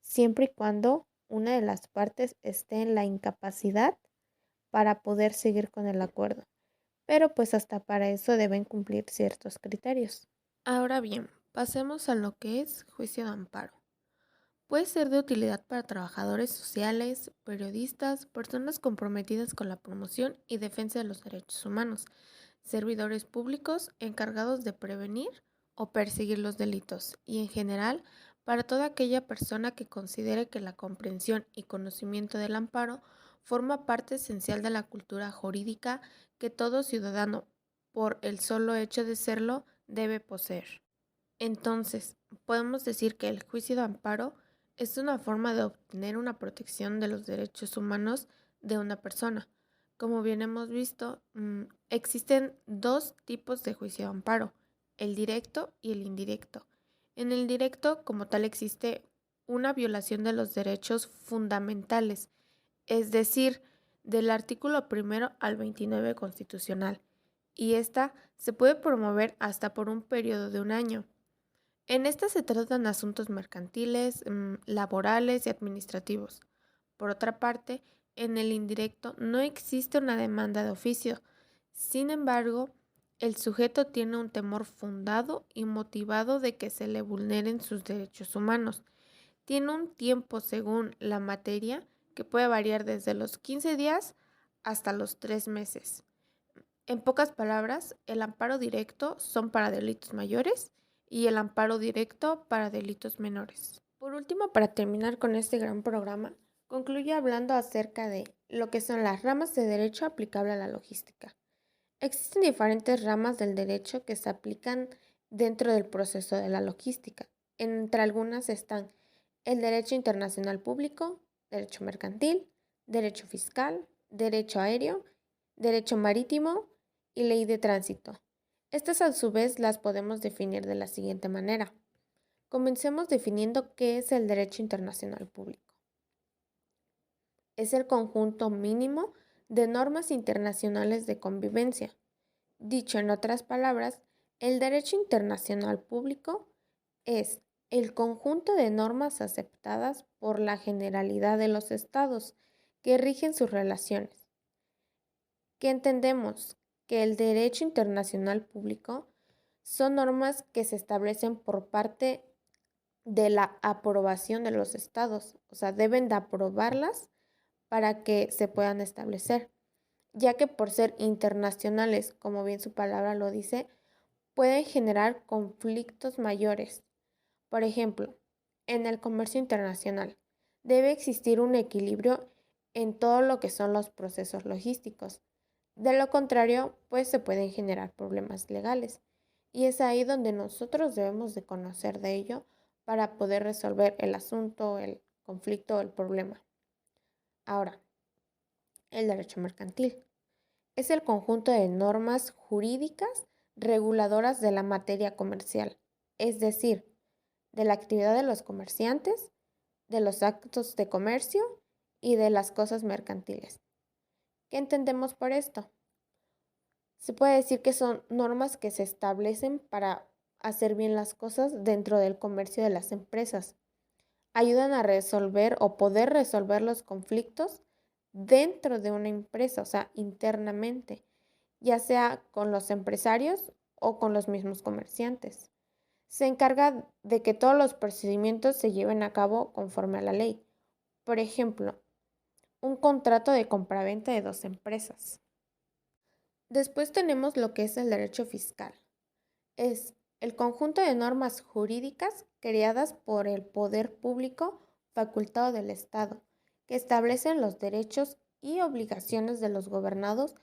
siempre y cuando una de las partes esté en la incapacidad para poder seguir con el acuerdo. Pero pues hasta para eso deben cumplir ciertos criterios. Ahora bien, pasemos a lo que es juicio de amparo. Puede ser de utilidad para trabajadores sociales, periodistas, personas comprometidas con la promoción y defensa de los derechos humanos, servidores públicos encargados de prevenir o perseguir los delitos y en general para toda aquella persona que considere que la comprensión y conocimiento del amparo forma parte esencial de la cultura jurídica que todo ciudadano, por el solo hecho de serlo, debe poseer. Entonces, podemos decir que el juicio de amparo es una forma de obtener una protección de los derechos humanos de una persona. Como bien hemos visto, existen dos tipos de juicio de amparo, el directo y el indirecto. En el directo, como tal, existe una violación de los derechos fundamentales, es decir, del artículo 1 al 29 constitucional, y esta se puede promover hasta por un periodo de un año. En esta se tratan asuntos mercantiles, laborales y administrativos. Por otra parte, en el indirecto no existe una demanda de oficio. Sin embargo, el sujeto tiene un temor fundado y motivado de que se le vulneren sus derechos humanos. Tiene un tiempo según la materia que puede variar desde los 15 días hasta los 3 meses. En pocas palabras, el amparo directo son para delitos mayores y el amparo directo para delitos menores. Por último, para terminar con este gran programa, concluye hablando acerca de lo que son las ramas de derecho aplicable a la logística. Existen diferentes ramas del derecho que se aplican dentro del proceso de la logística. Entre algunas están el derecho internacional público, derecho mercantil, derecho fiscal, derecho aéreo, derecho marítimo y ley de tránsito. Estas a su vez las podemos definir de la siguiente manera. Comencemos definiendo qué es el derecho internacional público. Es el conjunto mínimo de normas internacionales de convivencia. Dicho en otras palabras, el derecho internacional público es el conjunto de normas aceptadas por la generalidad de los estados que rigen sus relaciones. ¿Qué entendemos? Que el derecho internacional público son normas que se establecen por parte de la aprobación de los estados, o sea, deben de aprobarlas para que se puedan establecer, ya que por ser internacionales, como bien su palabra lo dice, pueden generar conflictos mayores. Por ejemplo, en el comercio internacional debe existir un equilibrio en todo lo que son los procesos logísticos. De lo contrario, pues se pueden generar problemas legales. Y es ahí donde nosotros debemos de conocer de ello para poder resolver el asunto, el conflicto o el problema. Ahora, el derecho mercantil es el conjunto de normas jurídicas reguladoras de la materia comercial, es decir, de la actividad de los comerciantes, de los actos de comercio y de las cosas mercantiles. ¿Qué entendemos por esto? Se puede decir que son normas que se establecen para hacer bien las cosas dentro del comercio de las empresas. Ayudan a resolver o poder resolver los conflictos dentro de una empresa, o sea, internamente, ya sea con los empresarios o con los mismos comerciantes. Se encarga de que todos los procedimientos se lleven a cabo conforme a la ley. Por ejemplo, un contrato de compraventa de dos empresas. Después tenemos lo que es el derecho fiscal. Es el conjunto de normas jurídicas creadas por el poder público facultado del Estado, que establecen los derechos y obligaciones de los gobernados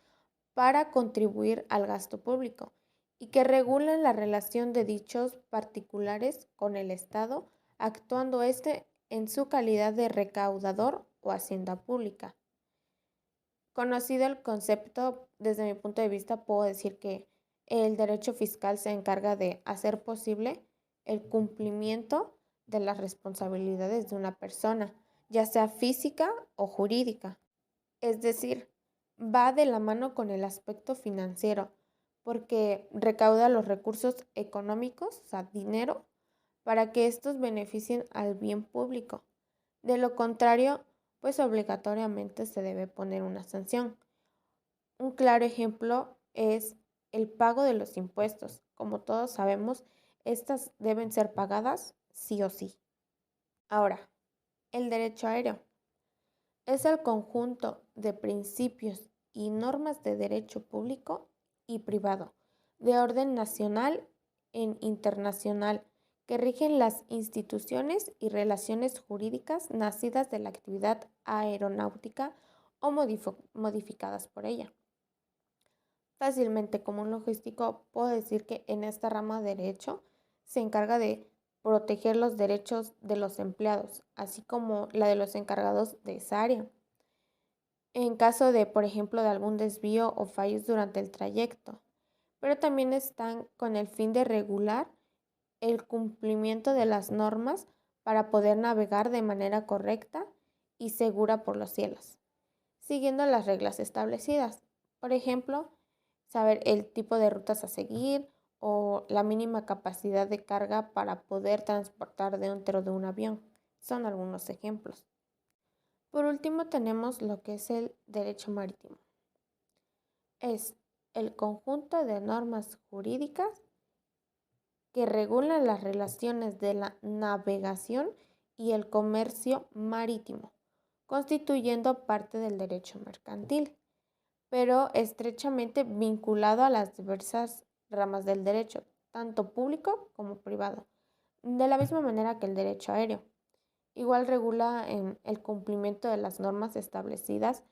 para contribuir al gasto público y que regulan la relación de dichos particulares con el Estado, actuando éste en su calidad de recaudador o hacienda pública. Conocido el concepto, desde mi punto de vista puedo decir que el derecho fiscal se encarga de hacer posible el cumplimiento de las responsabilidades de una persona, ya sea física o jurídica. Es decir, va de la mano con el aspecto financiero, porque recauda los recursos económicos, o sea, dinero, para que estos beneficien al bien público. De lo contrario, pues obligatoriamente se debe poner una sanción. Un claro ejemplo es el pago de los impuestos. Como todos sabemos, estas deben ser pagadas sí o sí. Ahora, el derecho aéreo es el conjunto de principios y normas de derecho público y privado, de orden nacional e internacional, que rigen las instituciones y relaciones jurídicas nacidas de la actividad aeronáutica o modificadas por ella. Fácilmente, como un logístico, puedo decir que en esta rama de derecho se encarga de proteger los derechos de los empleados, así como la de los encargados de esa área. En caso de, por ejemplo, de algún desvío o fallos durante el trayecto, pero también están con el fin de regular el cumplimiento de las normas para poder navegar de manera correcta y segura por los cielos, siguiendo las reglas establecidas. Por ejemplo, saber el tipo de rutas a seguir o la mínima capacidad de carga para poder transportar dentro de un avión. Son algunos ejemplos. Por último, tenemos lo que es el derecho marítimo. Es el conjunto de normas jurídicas que regulan las relaciones de la navegación y el comercio marítimo, constituyendo parte del derecho mercantil, pero estrechamente vinculado a las diversas ramas del derecho, tanto público como privado, de la misma manera que el derecho aéreo. Igual regula en el cumplimiento de las normas establecidas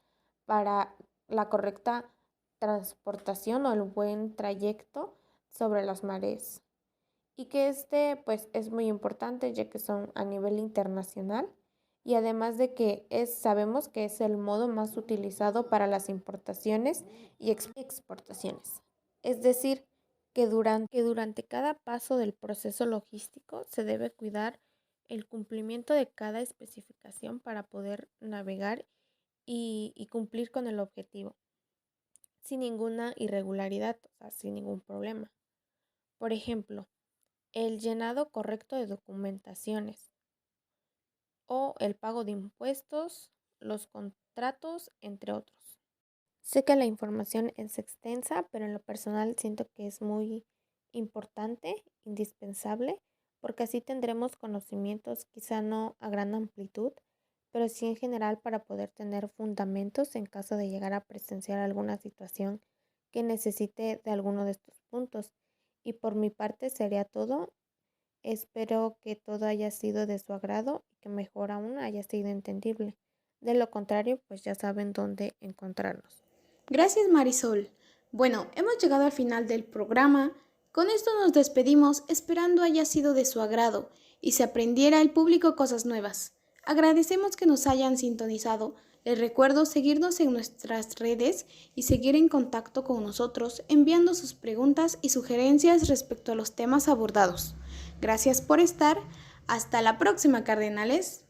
para la correcta transportación o el buen trayecto sobre los mares. Y que pues es muy importante ya que son a nivel internacional y además de que sabemos que es el modo más utilizado para las importaciones y exportaciones. Es decir, que durante cada paso del proceso logístico se debe cuidar el cumplimiento de cada especificación para poder navegar y cumplir con el objetivo, sin ninguna irregularidad, o sea, sin ningún problema. Por ejemplo, el llenado correcto de documentaciones o el pago de impuestos, los contratos, entre otros. Sé que la información es extensa, pero en lo personal siento que es muy importante, indispensable, porque así tendremos conocimientos, quizá no a gran amplitud, pero sí en general para poder tener fundamentos en caso de llegar a presenciar alguna situación que necesite de alguno de estos puntos. Y por mi parte sería todo. Espero que todo haya sido de su agrado y que mejor aún haya sido entendible. De lo contrario, pues ya saben dónde encontrarnos. Gracias, Marisol. Bueno, hemos llegado al final del programa. Con esto nos despedimos esperando haya sido de su agrado y se aprendiera el público cosas nuevas. Agradecemos que nos hayan sintonizado. Les recuerdo seguirnos en nuestras redes y seguir en contacto con nosotros enviando sus preguntas y sugerencias respecto a los temas abordados. Gracias por estar. Hasta la próxima, Cardenales.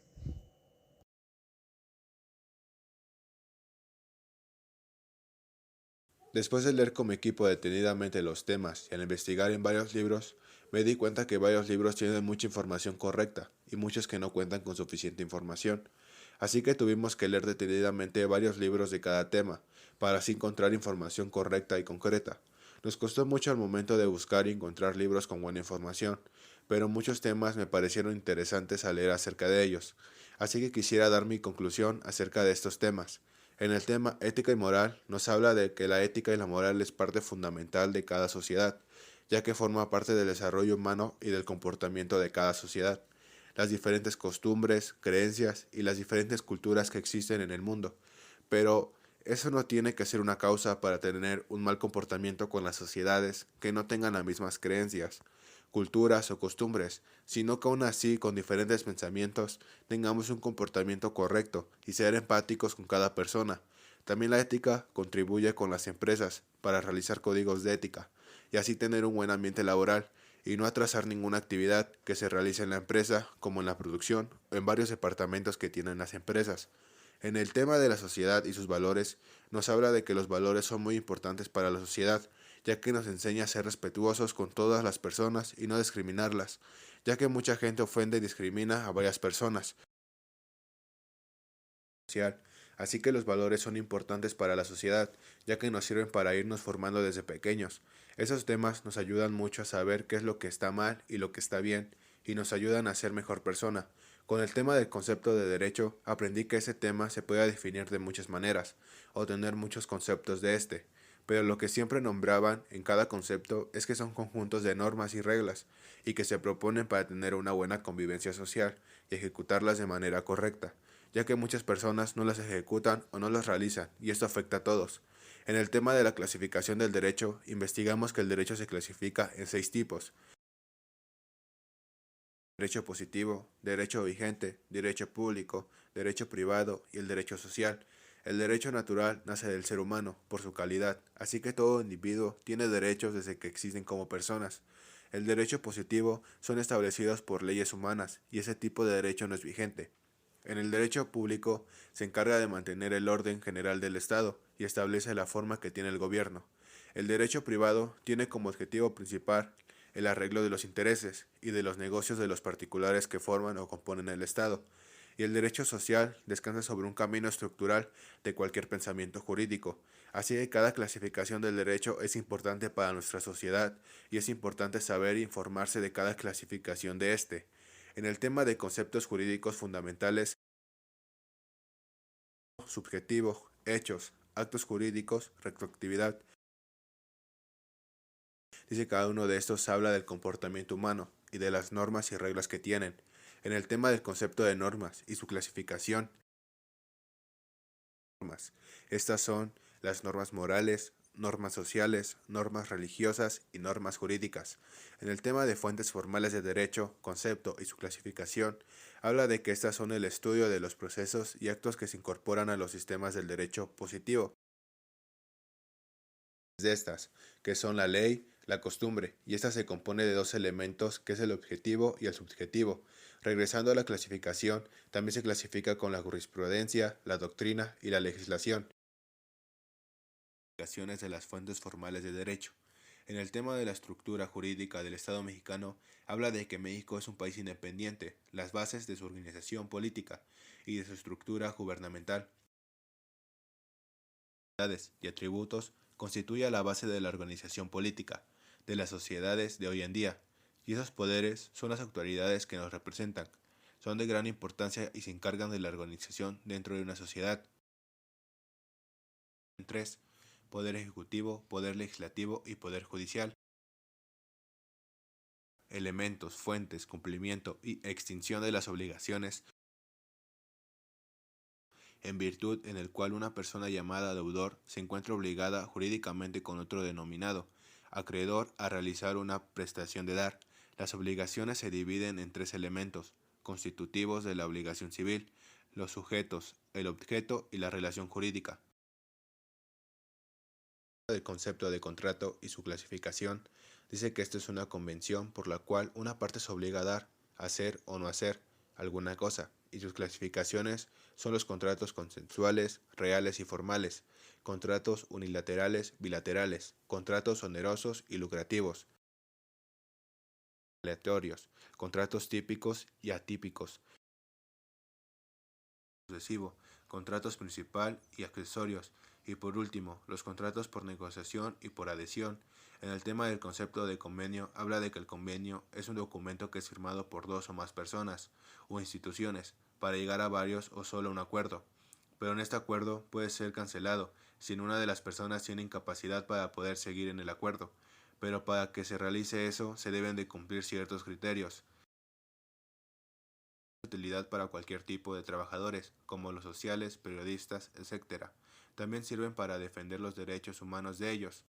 Después de leer con mi equipo detenidamente los temas y al investigar en varios libros, me di cuenta que varios libros tienen mucha información correcta y muchos que no cuentan con suficiente información. Así que tuvimos que leer detenidamente varios libros de cada tema, para así encontrar información correcta y concreta. Nos costó mucho al momento de buscar y encontrar libros con buena información, pero muchos temas me parecieron interesantes al leer acerca de ellos. Así que quisiera dar mi conclusión acerca de estos temas. En el tema ética y moral nos habla de que la ética y la moral es parte fundamental de cada sociedad, ya que forma parte del desarrollo humano y del comportamiento de cada sociedad, las diferentes costumbres, creencias y las diferentes culturas que existen en el mundo. Pero eso no tiene que ser una causa para tener un mal comportamiento con las sociedades que no tengan las mismas creencias, culturas o costumbres, sino que aún así con diferentes pensamientos tengamos un comportamiento correcto y ser empáticos con cada persona. También la ética contribuye con las empresas para realizar códigos de ética y así tener un buen ambiente laboral y no atrasar ninguna actividad que se realice en la empresa, como en la producción o en varios departamentos que tienen las empresas. En el tema de la sociedad y sus valores, nos habla de que los valores son muy importantes para la sociedad, ya que nos enseña a ser respetuosos con todas las personas y no discriminarlas, ya que mucha gente ofende y discrimina a varias personas. Así que los valores son importantes para la sociedad, ya que nos sirven para irnos formando desde pequeños. Esos temas nos ayudan mucho a saber qué es lo que está mal y lo que está bien, y nos ayudan a ser mejor persona. Con el tema del concepto de derecho, aprendí que ese tema se puede definir de muchas maneras, o tener muchos conceptos de este, pero lo que siempre nombraban en cada concepto es que son conjuntos de normas y reglas, y que se proponen para tener una buena convivencia social y ejecutarlas de manera correcta, ya que muchas personas no las ejecutan o no las realizan, y esto afecta a todos. En el tema de la clasificación del derecho, investigamos que el derecho se clasifica en 6 tipos: derecho positivo, derecho vigente, derecho público, derecho privado y el derecho social. El derecho natural nace del ser humano, por su calidad, así que todo individuo tiene derechos desde que existen como personas. El derecho positivo son establecidos por leyes humanas, y ese tipo de derecho no es vigente. En el derecho público se encarga de mantener el orden general del Estado y establece la forma que tiene el gobierno. El derecho privado tiene como objetivo principal el arreglo de los intereses y de los negocios de los particulares que forman o componen el Estado. Y el derecho social descansa sobre un camino estructural de cualquier pensamiento jurídico. Así que cada clasificación del derecho es importante para nuestra sociedad y es importante saber e informarse de cada clasificación de este. En el tema de conceptos jurídicos fundamentales, subjetivo, hechos, actos jurídicos, retroactividad. Dice cada uno de estos habla del comportamiento humano y de las normas y reglas que tienen. En el tema del concepto de normas y su clasificación, estas son las normas morales, normas sociales, normas religiosas y normas jurídicas. En el tema de fuentes formales de derecho, concepto y su clasificación, habla de que estas son el estudio de los procesos y actos que se incorporan a los sistemas del derecho positivo. De estas, que son la ley, la costumbre, y esta se compone de dos elementos que es el objetivo y el subjetivo. Regresando a la clasificación, también se clasifica con la jurisprudencia, la doctrina y la legislación. De las fuentes formales de derecho. En el tema de la estructura jurídica del Estado mexicano, habla de que México es un país independiente, las bases de su organización política y de su estructura gubernamental y atributos constituye la base de la organización política de las sociedades de hoy en día, y esos poderes son las autoridades que nos representan, son de gran importancia y se encargan de la organización dentro de una sociedad. 3. Poder ejecutivo, poder legislativo y poder judicial. Elementos, fuentes, cumplimiento y extinción de las obligaciones en virtud en el cual una persona llamada deudor se encuentra obligada jurídicamente con otro denominado acreedor a realizar una prestación de dar. Las obligaciones se dividen en tres elementos constitutivos de la obligación civil: los sujetos, el objeto y la relación jurídica. El concepto de contrato y su clasificación dice que esto es una convención por la cual una parte se obliga a dar, hacer o no hacer alguna cosa, y sus clasificaciones son los contratos consensuales, reales y formales, contratos unilaterales, bilaterales, contratos onerosos y lucrativos, aleatorios, contratos típicos y atípicos, sucesivo, contratos principal y accesorios, y por último, los contratos por negociación y por adhesión. En el tema del concepto de convenio, habla de que el convenio es un documento que es firmado por dos o más personas o instituciones para llegar a varios o solo un acuerdo. Pero en este acuerdo puede ser cancelado si una de las personas tiene incapacidad para poder seguir en el acuerdo. Pero para que se realice eso, se deben de cumplir ciertos criterios. Utilidad para cualquier tipo de trabajadores, como los sociales, periodistas, etc. También sirven para defender los derechos humanos de ellos.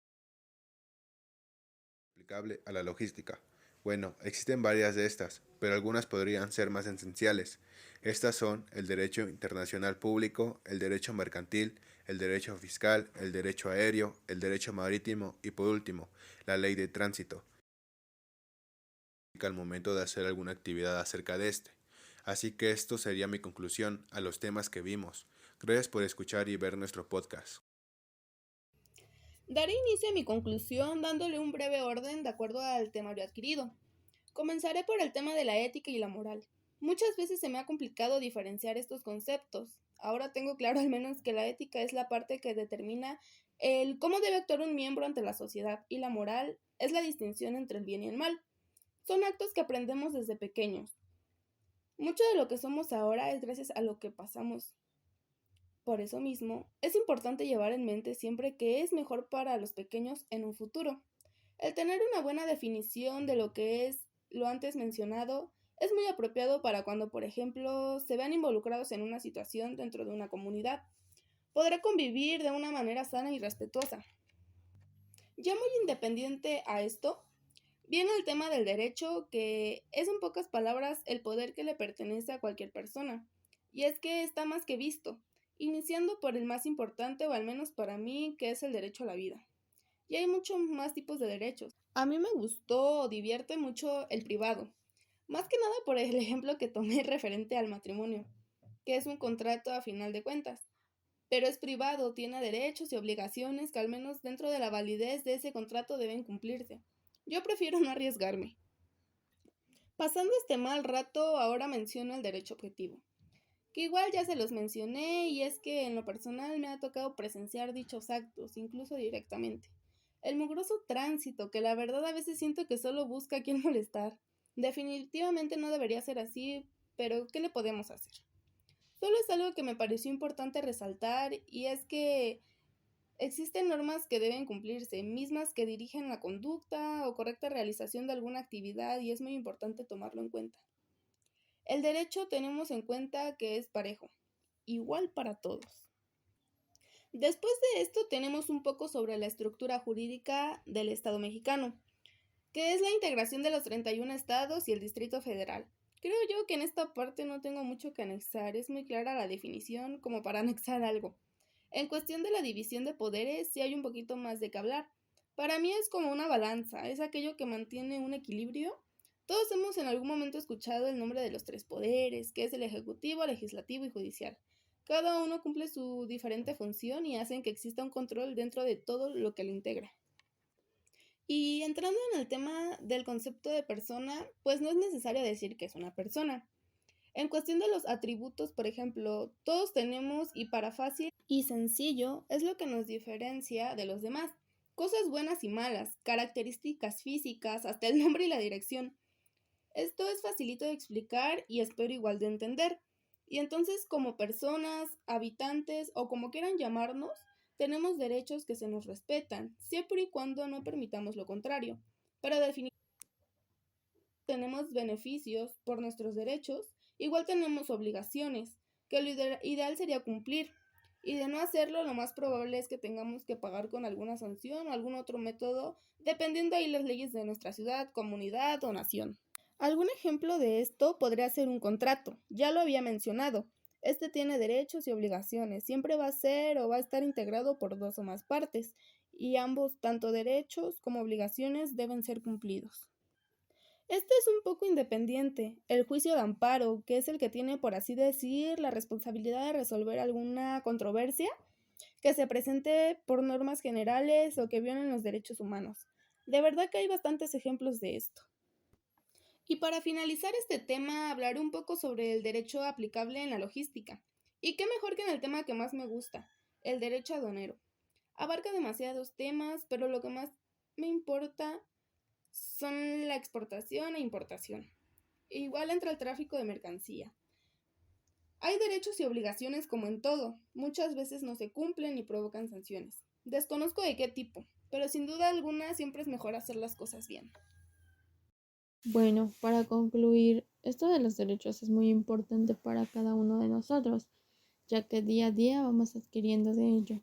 Aplicable a la logística. Bueno, existen varias de estas, pero algunas podrían ser más esenciales. Estas son el derecho internacional público, el derecho mercantil, el derecho fiscal, el derecho aéreo, el derecho marítimo y por último, la ley de tránsito. Al momento de hacer alguna actividad acerca de este. Así que esto sería mi conclusión a los temas que vimos. Gracias por escuchar y ver nuestro podcast. Daré inicio a mi conclusión dándole un breve orden de acuerdo al temario adquirido. Comenzaré por el tema de la ética y la moral. Muchas veces se me ha complicado diferenciar estos conceptos. Ahora tengo claro al menos que la ética es la parte que determina el cómo debe actuar un miembro ante la sociedad y la moral es la distinción entre el bien y el mal. Son actos que aprendemos desde pequeños. Mucho de lo que somos ahora es gracias a lo que pasamos. Por eso mismo, es importante llevar en mente siempre que es mejor para los pequeños en un futuro. El tener una buena definición de lo que es lo antes mencionado es muy apropiado para cuando, por ejemplo, se vean involucrados en una situación dentro de una comunidad. Podrá convivir de una manera sana y respetuosa. Ya muy independiente a esto, viene el tema del derecho, que es en pocas palabras el poder que le pertenece a cualquier persona. Y es que está más que visto, iniciando por el más importante, o al menos para mí, que es el derecho a la vida. Y hay muchos más tipos de derechos. A mí me gustó o divierte mucho el privado, más que nada por el ejemplo que tomé referente al matrimonio, que es un contrato a final de cuentas. Pero es privado, tiene derechos y obligaciones que al menos dentro de la validez de ese contrato deben cumplirse. Yo prefiero no arriesgarme. Pasando este mal rato, ahora menciono el derecho objetivo, que igual ya se los mencioné y es que en lo personal me ha tocado presenciar dichos actos, incluso directamente. El mugroso tránsito, que la verdad a veces siento que solo busca a quien molestar. Definitivamente no debería ser así, pero ¿qué le podemos hacer? Solo es algo que me pareció importante resaltar y es que existen normas que deben cumplirse, mismas que dirigen la conducta o correcta realización de alguna actividad y es muy importante tomarlo en cuenta. El derecho tenemos en cuenta que es parejo, igual para todos. Después de esto tenemos un poco sobre la estructura jurídica del Estado mexicano, que es la integración de los 31 estados y el Distrito Federal. Creo yo que en esta parte no tengo mucho que anexar, es muy clara la definición como para anexar algo. En cuestión de la división de poderes sí hay un poquito más de qué hablar. Para mí es como una balanza, es aquello que mantiene un equilibrio. Todos hemos en algún momento escuchado el nombre de los tres poderes, que es el ejecutivo, legislativo y judicial. Cada uno cumple su diferente función y hacen que exista un control dentro de todo lo que lo integra. Y entrando en el tema del concepto de persona, pues no es necesario decir que es una persona. En cuestión de los atributos, por ejemplo, todos tenemos y para fácil y sencillo es lo que nos diferencia de los demás. Cosas buenas y malas, características físicas, hasta el nombre y la dirección. Esto es facilito de explicar y espero igual de entender. Y entonces, como personas, habitantes o como quieran llamarnos, tenemos derechos que se nos respetan, siempre y cuando no permitamos lo contrario. Pero definitivamente tenemos beneficios por nuestros derechos, igual tenemos obligaciones, que lo ideal sería cumplir. Y de no hacerlo, lo más probable es que tengamos que pagar con alguna sanción o algún otro método, dependiendo ahí las leyes de nuestra ciudad, comunidad o nación. Algún ejemplo de esto podría ser un contrato, ya lo había mencionado. Este tiene derechos y obligaciones, siempre va a ser o va a estar integrado por dos o más partes, y ambos, tanto derechos como obligaciones, deben ser cumplidos. Este es un poco independiente. El juicio de amparo, que es el que tiene, por así decir, la responsabilidad de resolver alguna controversia que se presente por normas generales o que violen los derechos humanos. De verdad que hay bastantes ejemplos de esto. Y para finalizar este tema, hablaré un poco sobre el derecho aplicable en la logística. Y qué mejor que en el tema que más me gusta, el derecho aduanero. Abarca demasiados temas, pero lo que más me importa son la exportación e importación. Igual entra el tráfico de mercancía. Hay derechos y obligaciones como en todo. Muchas veces no se cumplen y provocan sanciones. Desconozco de qué tipo, pero sin duda alguna siempre es mejor hacer las cosas bien. Bueno, para concluir, esto de los derechos es muy importante para cada uno de nosotros, ya que día a día vamos adquiriendo de ello.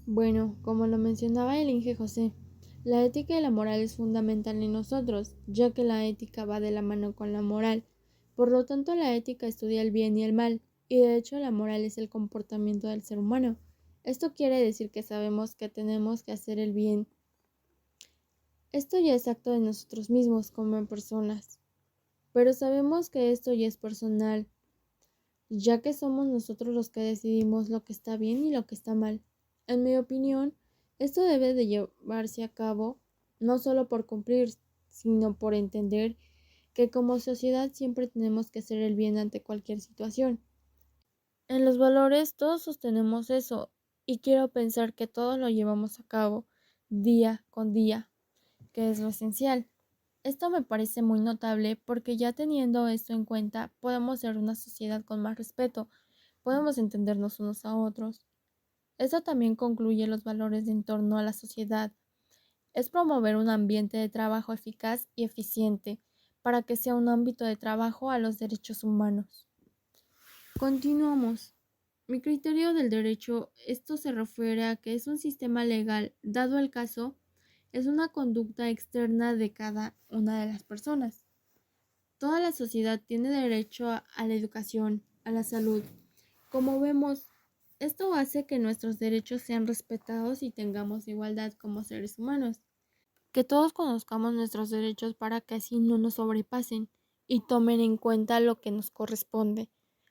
Bueno, como lo mencionaba el Inge José, la ética y la moral es fundamental en nosotros, ya que la ética va de la mano con la moral. Por lo tanto, la ética estudia el bien y el mal, y de hecho la moral es el comportamiento del ser humano. Esto quiere decir que sabemos que tenemos que hacer el bien. Esto ya es acto de nosotros mismos como personas, pero sabemos que esto ya es personal, ya que somos nosotros los que decidimos lo que está bien y lo que está mal. En mi opinión, esto debe de llevarse a cabo no solo por cumplir, sino por entender que como sociedad siempre tenemos que hacer el bien ante cualquier situación. En los valores todos sostenemos eso y quiero pensar que todos lo llevamos a cabo día con día, que es lo esencial. Esto me parece muy notable porque ya teniendo esto en cuenta podemos ser una sociedad con más respeto, podemos entendernos unos a otros. Esto también concluye los valores en torno a la sociedad. Es promover un ambiente de trabajo eficaz y eficiente para que sea un ámbito de trabajo a los derechos humanos. Continuamos. Mi criterio del derecho, esto se refiere a que es un sistema legal, dado el caso, es una conducta externa de cada una de las personas. Toda la sociedad tiene derecho a la educación, a la salud. Como vemos, esto hace que nuestros derechos sean respetados y tengamos igualdad como seres humanos. Que todos conozcamos nuestros derechos para que así no nos sobrepasen y tomen en cuenta lo que nos corresponde.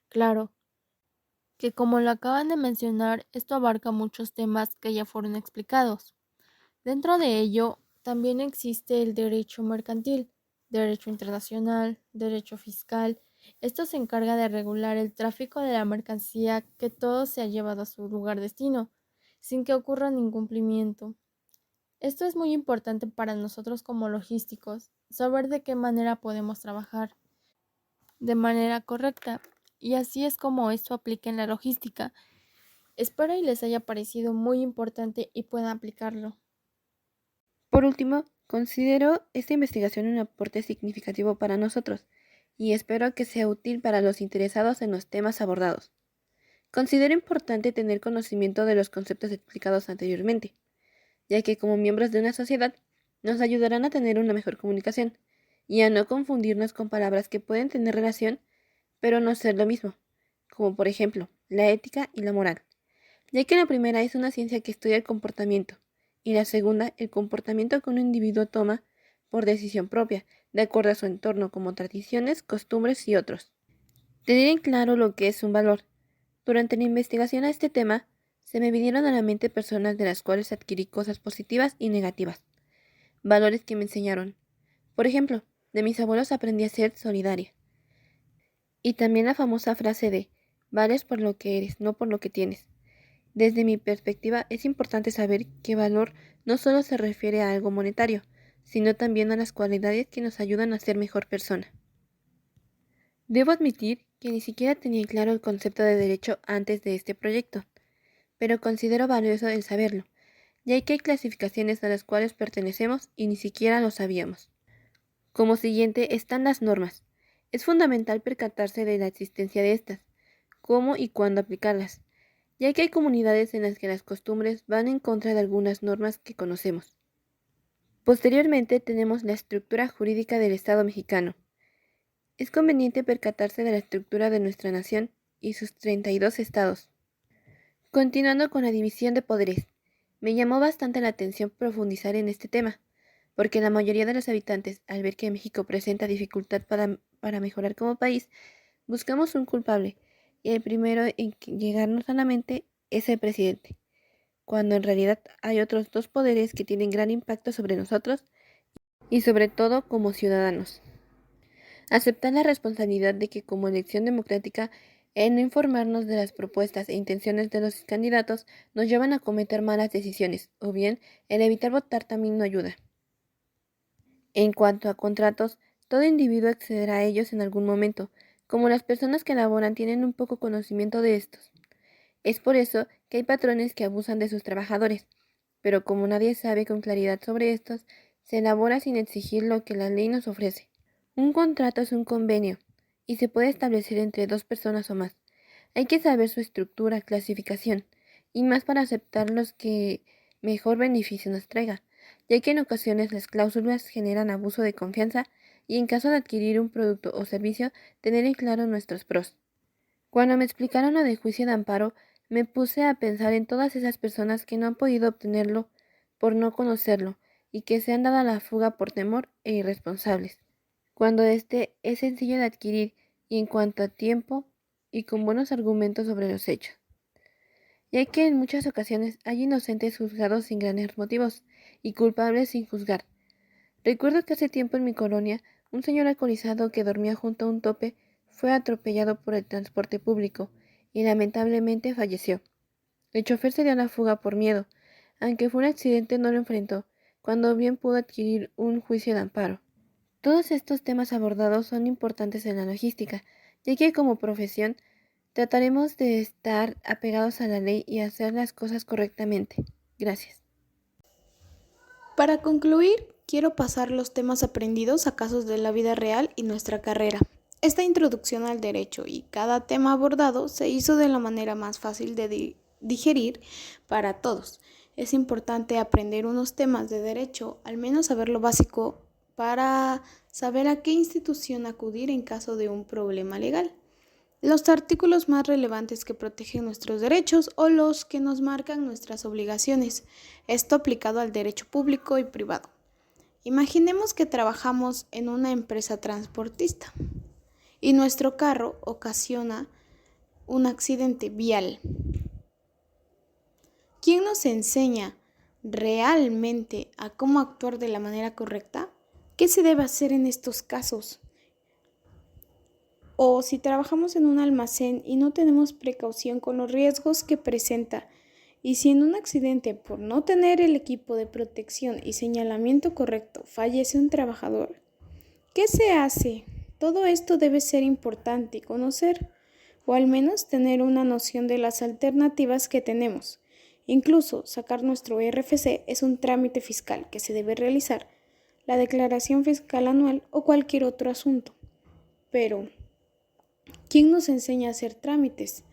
Claro, que como lo acaban de mencionar, esto abarca muchos temas que ya fueron explicados. Dentro de ello, también existe el derecho mercantil, derecho internacional, derecho fiscal. Esto se encarga de regular el tráfico de la mercancía que todo se ha llevado a su lugar destino, sin que ocurra ningún incumplimiento. Esto es muy importante para nosotros como logísticos, saber de qué manera podemos trabajar de manera correcta, y así es como esto aplica en la logística. Espero y les haya parecido muy importante y puedan aplicarlo. Por último, considero esta investigación un aporte significativo para nosotros y espero que sea útil para los interesados en los temas abordados. Considero importante tener conocimiento de los conceptos explicados anteriormente, ya que como miembros de una sociedad nos ayudarán a tener una mejor comunicación y a no confundirnos con palabras que pueden tener relación pero no ser lo mismo, como por ejemplo la ética y la moral, ya que la primera es una ciencia que estudia el comportamiento y la segunda, el comportamiento que un individuo toma por decisión propia, de acuerdo a su entorno, como tradiciones, costumbres y otros. Tener en claro lo que es un valor. Durante la investigación a este tema, se me vinieron a la mente personas de las cuales adquirí cosas positivas y negativas, valores que me enseñaron. Por ejemplo, de mis abuelos aprendí a ser solidaria. Y también la famosa frase de, vales por lo que eres, no por lo que tienes. Desde mi perspectiva, es importante saber que valor no solo se refiere a algo monetario, sino también a las cualidades que nos ayudan a ser mejor persona. Debo admitir que ni siquiera tenía claro el concepto de derecho antes de este proyecto, pero considero valioso el saberlo, ya que hay clasificaciones a las cuales pertenecemos y ni siquiera lo sabíamos. Como siguiente están las normas. Es fundamental percatarse de la existencia de estas, cómo y cuándo aplicarlas, ya que hay comunidades en las que las costumbres van en contra de algunas normas que conocemos. Posteriormente tenemos la estructura jurídica del Estado mexicano. Es conveniente percatarse de la estructura de nuestra nación y sus 32 estados. Continuando con la división de poderes, me llamó bastante la atención profundizar en este tema, porque la mayoría de los habitantes, al ver que México presenta dificultad para mejorar como país, buscamos un culpable, y el primero en llegarnos a la mente es el presidente, cuando en realidad hay otros dos poderes que tienen gran impacto sobre nosotros y sobre todo como ciudadanos. Aceptar la responsabilidad de que como elección democrática, el no informarnos de las propuestas e intenciones de los candidatos nos llevan a cometer malas decisiones, o bien el evitar votar también no ayuda. En cuanto a contratos, todo individuo accederá a ellos en algún momento, como las personas que laboran tienen un poco conocimiento de estos. Es por eso que hay patrones que abusan de sus trabajadores, pero como nadie sabe con claridad sobre estos, se elabora sin exigir lo que la ley nos ofrece. Un contrato es un convenio, y se puede establecer entre dos personas o más. Hay que saber su estructura, clasificación, y más para aceptar los que mejor beneficio nos traiga, ya que en ocasiones las cláusulas generan abuso de confianza y en caso de adquirir un producto o servicio, tener en claro nuestros pros. Cuando me explicaron lo de juicio de amparo, me puse a pensar en todas esas personas que no han podido obtenerlo por no conocerlo y que se han dado a la fuga por temor e irresponsables, cuando este es sencillo de adquirir y en cuanto a tiempo y con buenos argumentos sobre los hechos, ya que en muchas ocasiones hay inocentes juzgados sin grandes motivos y culpables sin juzgar. Recuerdo que hace tiempo en mi colonia, un señor alcoholizado que dormía junto a un tope fue atropellado por el transporte público y lamentablemente falleció. El chofer se dio a la fuga por miedo, aunque fue un accidente no lo enfrentó, cuando bien pudo adquirir un juicio de amparo. Todos estos temas abordados son importantes en la logística, ya que como profesión trataremos de estar apegados a la ley y hacer las cosas correctamente. Gracias. Para concluir, quiero pasar los temas aprendidos a casos de la vida real y nuestra carrera. Esta introducción al derecho y cada tema abordado se hizo de la manera más fácil de digerir para todos. Es importante aprender unos temas de derecho, al menos saber lo básico para saber a qué institución acudir en caso de un problema legal. Los artículos más relevantes que protegen nuestros derechos o los que nos marcan nuestras obligaciones. Esto aplicado al derecho público y privado. Imaginemos que trabajamos en una empresa transportista y nuestro carro ocasiona un accidente vial. ¿Quién nos enseña realmente a cómo actuar de la manera correcta? ¿Qué se debe hacer en estos casos? O si trabajamos en un almacén y no tenemos precaución con los riesgos que presenta, y si en un accidente por no tener el equipo de protección y señalamiento correcto fallece un trabajador, ¿qué se hace? Todo esto debe ser importante conocer, o al menos tener una noción de las alternativas que tenemos. Incluso sacar nuestro RFC es un trámite fiscal que se debe realizar, la declaración fiscal anual o cualquier otro asunto. Pero ¿quién nos enseña a hacer trámites?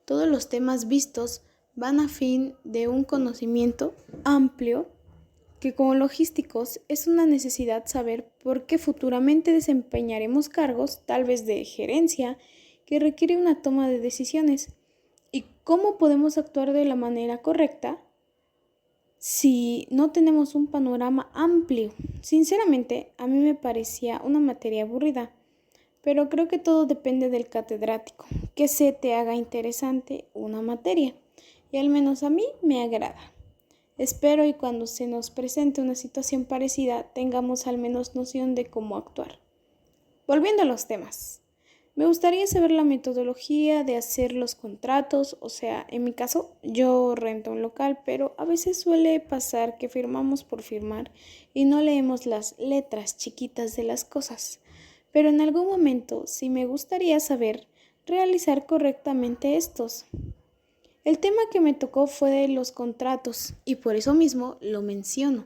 Todos los temas vistos van a fin de un conocimiento amplio que como logísticos es una necesidad saber por qué futuramente desempeñaremos cargos, tal vez de gerencia, que requiere una toma de decisiones y cómo podemos actuar de la manera correcta si no tenemos un panorama amplio. Sinceramente, a mí me parecía una materia aburrida, pero creo que todo depende del catedrático, que se te haga interesante una materia, y al menos a mí me agrada. Espero y cuando se nos presente una situación parecida tengamos al menos noción de cómo actuar. Volviendo a los temas. Me gustaría saber la metodología de hacer los contratos, o sea, en mi caso yo rento un local, pero a veces suele pasar que firmamos por firmar y no leemos las letras chiquitas de las cosas. Pero en algún momento sí me gustaría saber realizar correctamente estos. El tema que me tocó fue de los contratos y por eso mismo lo menciono,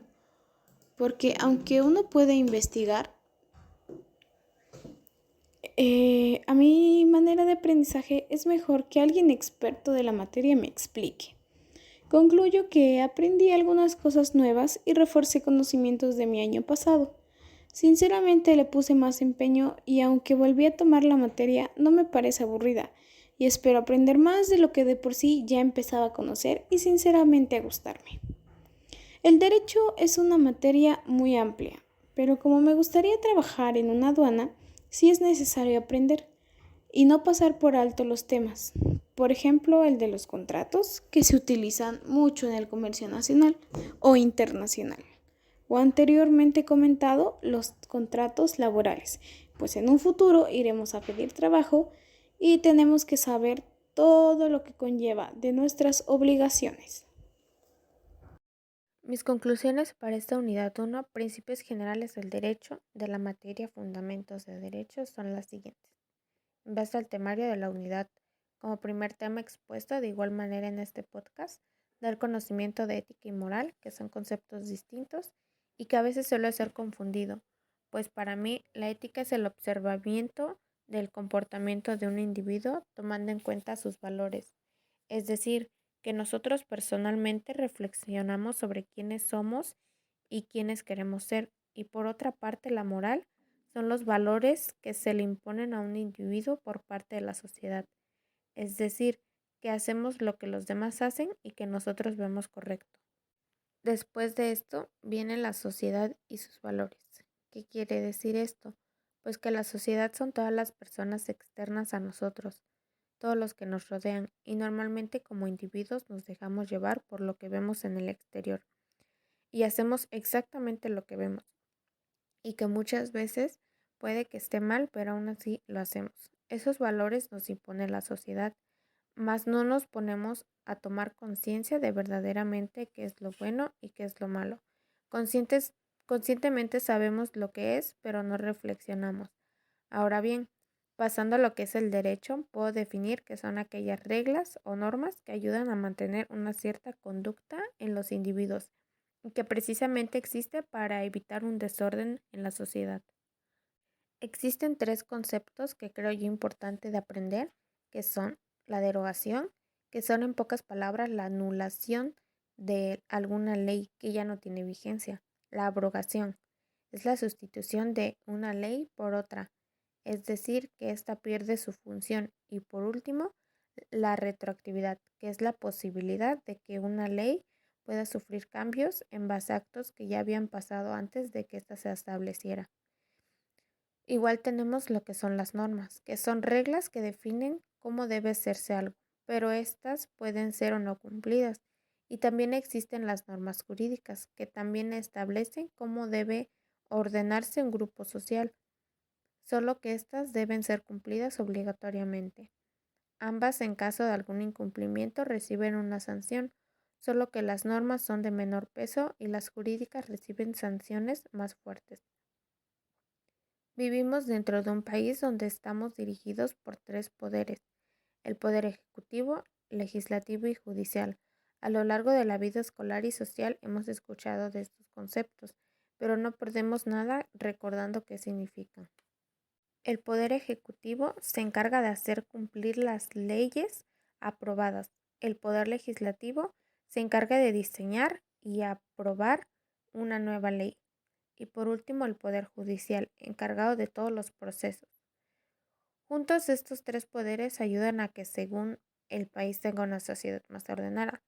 porque aunque uno puede investigar, a mi manera de aprendizaje es mejor que alguien experto de la materia me explique. Concluyo que aprendí algunas cosas nuevas y reforcé conocimientos de mi año pasado. Sinceramente le puse más empeño y aunque volví a tomar la materia no me parece aburrida y espero aprender más de lo que de por sí ya empezaba a conocer y sinceramente a gustarme. El derecho es una materia muy amplia, pero como me gustaría trabajar en una aduana, sí es necesario aprender y no pasar por alto los temas. Por ejemplo, el de los contratos, que se utilizan mucho en el comercio nacional o internacional. O anteriormente comentado, los contratos laborales, pues en un futuro iremos a pedir trabajo y tenemos que saber todo lo que conlleva de nuestras obligaciones. Mis conclusiones para esta unidad 1, Principios Generales del Derecho, de la materia Fundamentos de Derecho, son las siguientes. En base al temario de la unidad, como primer tema expuesto de igual manera en este podcast, dar conocimiento de ética y moral, que son conceptos distintos y que a veces suele ser confundido, pues para mí la ética es el observamiento del comportamiento de un individuo tomando en cuenta sus valores, es decir, que nosotros personalmente reflexionamos sobre quiénes somos y quiénes queremos ser, y por otra parte la moral son los valores que se le imponen a un individuo por parte de la sociedad, es decir, que hacemos lo que los demás hacen y que nosotros vemos correcto. Después de esto viene la sociedad y sus valores. ¿Qué quiere decir esto? Pues que la sociedad son todas las personas externas a nosotros, todos los que nos rodean, y normalmente como individuos nos dejamos llevar por lo que vemos en el exterior y hacemos exactamente lo que vemos, y que muchas veces puede que esté mal, pero aún así lo hacemos. Esos valores nos impone la sociedad, mas no nos ponemos a tomar conciencia de verdaderamente qué es lo bueno y qué es lo malo. Conscientemente sabemos lo que es, pero no reflexionamos. Ahora bien, pasando a lo que es el derecho, puedo definir que son aquellas reglas o normas que ayudan a mantener una cierta conducta en los individuos y que precisamente existe para evitar un desorden en la sociedad. Existen tres conceptos que creo yo importante de aprender, que son la derogación, que son en pocas palabras la anulación de alguna ley que ya no tiene vigencia. La abrogación es la sustitución de una ley por otra, es decir, que ésta pierde su función. Y por último, la retroactividad, que es la posibilidad de que una ley pueda sufrir cambios en base a actos que ya habían pasado antes de que ésta se estableciera. Igual tenemos lo que son las normas, que son reglas que definen cómo debe hacerse algo, pero estas pueden ser o no cumplidas. Y también existen las normas jurídicas, que también establecen cómo debe ordenarse un grupo social, solo que estas deben ser cumplidas obligatoriamente. Ambas, en caso de algún incumplimiento, reciben una sanción, solo que las normas son de menor peso y las jurídicas reciben sanciones más fuertes. Vivimos dentro de un país donde estamos dirigidos por tres poderes: el poder ejecutivo, legislativo y judicial. A lo largo de la vida escolar y social hemos escuchado de estos conceptos, pero no perdemos nada recordando qué significan. El poder ejecutivo se encarga de hacer cumplir las leyes aprobadas. El poder legislativo se encarga de diseñar y aprobar una nueva ley. Y por último, el poder judicial, encargado de todos los procesos. Juntos estos tres poderes ayudan a que según el país tenga una sociedad más ordenada.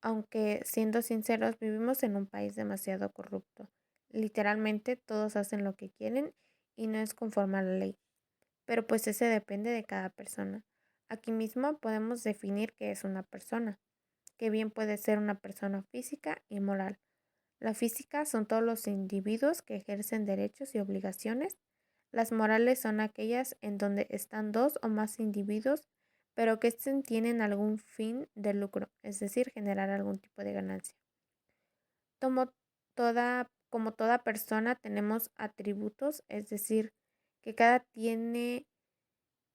aunque siendo sinceros vivimos en un país demasiado corrupto. Literalmente todos hacen lo que quieren y no es conforme a la ley. Pero pues ese depende de cada persona. Aquí mismo podemos definir qué es una persona, que bien puede ser una persona física y moral. La física son todos los individuos que ejercen derechos y obligaciones. Las morales son aquellas en donde están dos o más individuos, pero que estos tienen algún fin de lucro, es decir, generar algún tipo de ganancia. Como como toda persona tenemos atributos, es decir, que cada tiene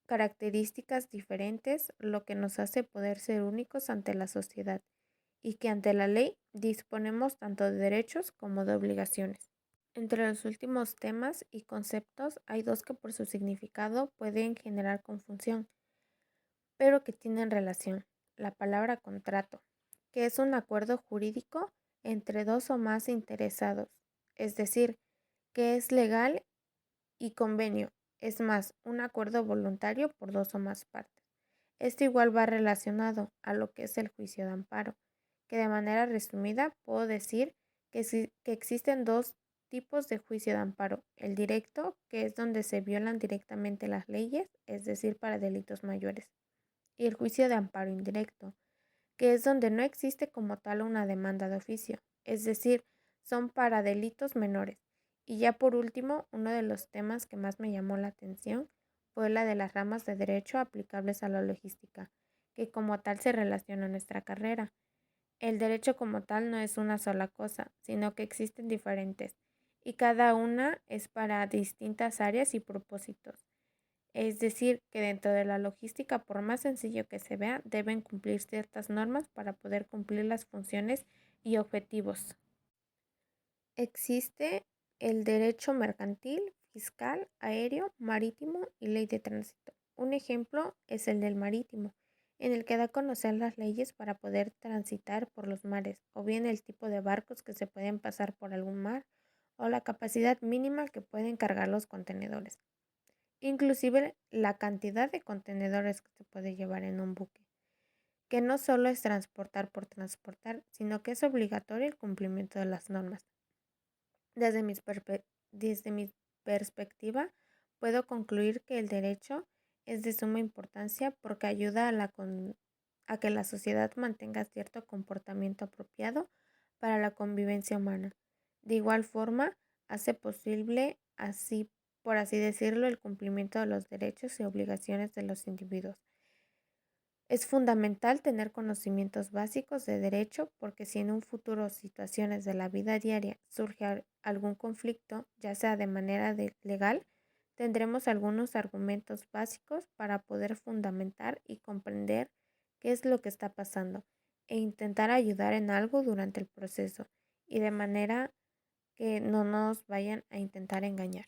características diferentes, lo que nos hace poder ser únicos ante la sociedad y que ante la ley disponemos tanto de derechos como de obligaciones. Entre los últimos temas y conceptos hay dos que por su significado pueden generar confusión, pero que tienen relación. La palabra contrato, que es un acuerdo jurídico entre dos o más interesados, es decir, que es legal, y convenio, es más, un acuerdo voluntario por dos o más partes. Esto igual va relacionado a lo que es el juicio de amparo, que de manera resumida puedo decir que existen dos tipos de juicio de amparo: el directo, que es donde se violan directamente las leyes, es decir, para delitos mayores, y el juicio de amparo indirecto, que es donde no existe como tal una demanda de oficio, es decir, son para delitos menores. Y ya por último, uno de los temas que más me llamó la atención fue la de las ramas de derecho aplicables a la logística, que como tal se relaciona a nuestra carrera. El derecho como tal no es una sola cosa, sino que existen diferentes, y cada una es para distintas áreas y propósitos. Es decir, que dentro de la logística, por más sencillo que se vea, deben cumplir ciertas normas para poder cumplir las funciones y objetivos. Existe el derecho mercantil, fiscal, aéreo, marítimo y ley de tránsito. Un ejemplo es el del marítimo, en el que da a conocer las leyes para poder transitar por los mares, o bien el tipo de barcos que se pueden pasar por algún mar, o la capacidad mínima que pueden cargar los contenedores. Inclusive la cantidad de contenedores que se puede llevar en un buque, que no solo es transportar por transportar, sino que es obligatorio el cumplimiento de las normas. Desde desde mi perspectiva, puedo concluir que el derecho es de suma importancia porque ayuda a que la sociedad mantenga cierto comportamiento apropiado para la convivencia humana. De igual forma, hace posible, por así decirlo, el cumplimiento de los derechos y obligaciones de los individuos. Es fundamental tener conocimientos básicos de derecho porque si en un futuro situaciones de la vida diaria surge algún conflicto, ya sea de manera legal, tendremos algunos argumentos básicos para poder fundamentar y comprender qué es lo que está pasando e intentar ayudar en algo durante el proceso y de manera que no nos vayan a intentar engañar.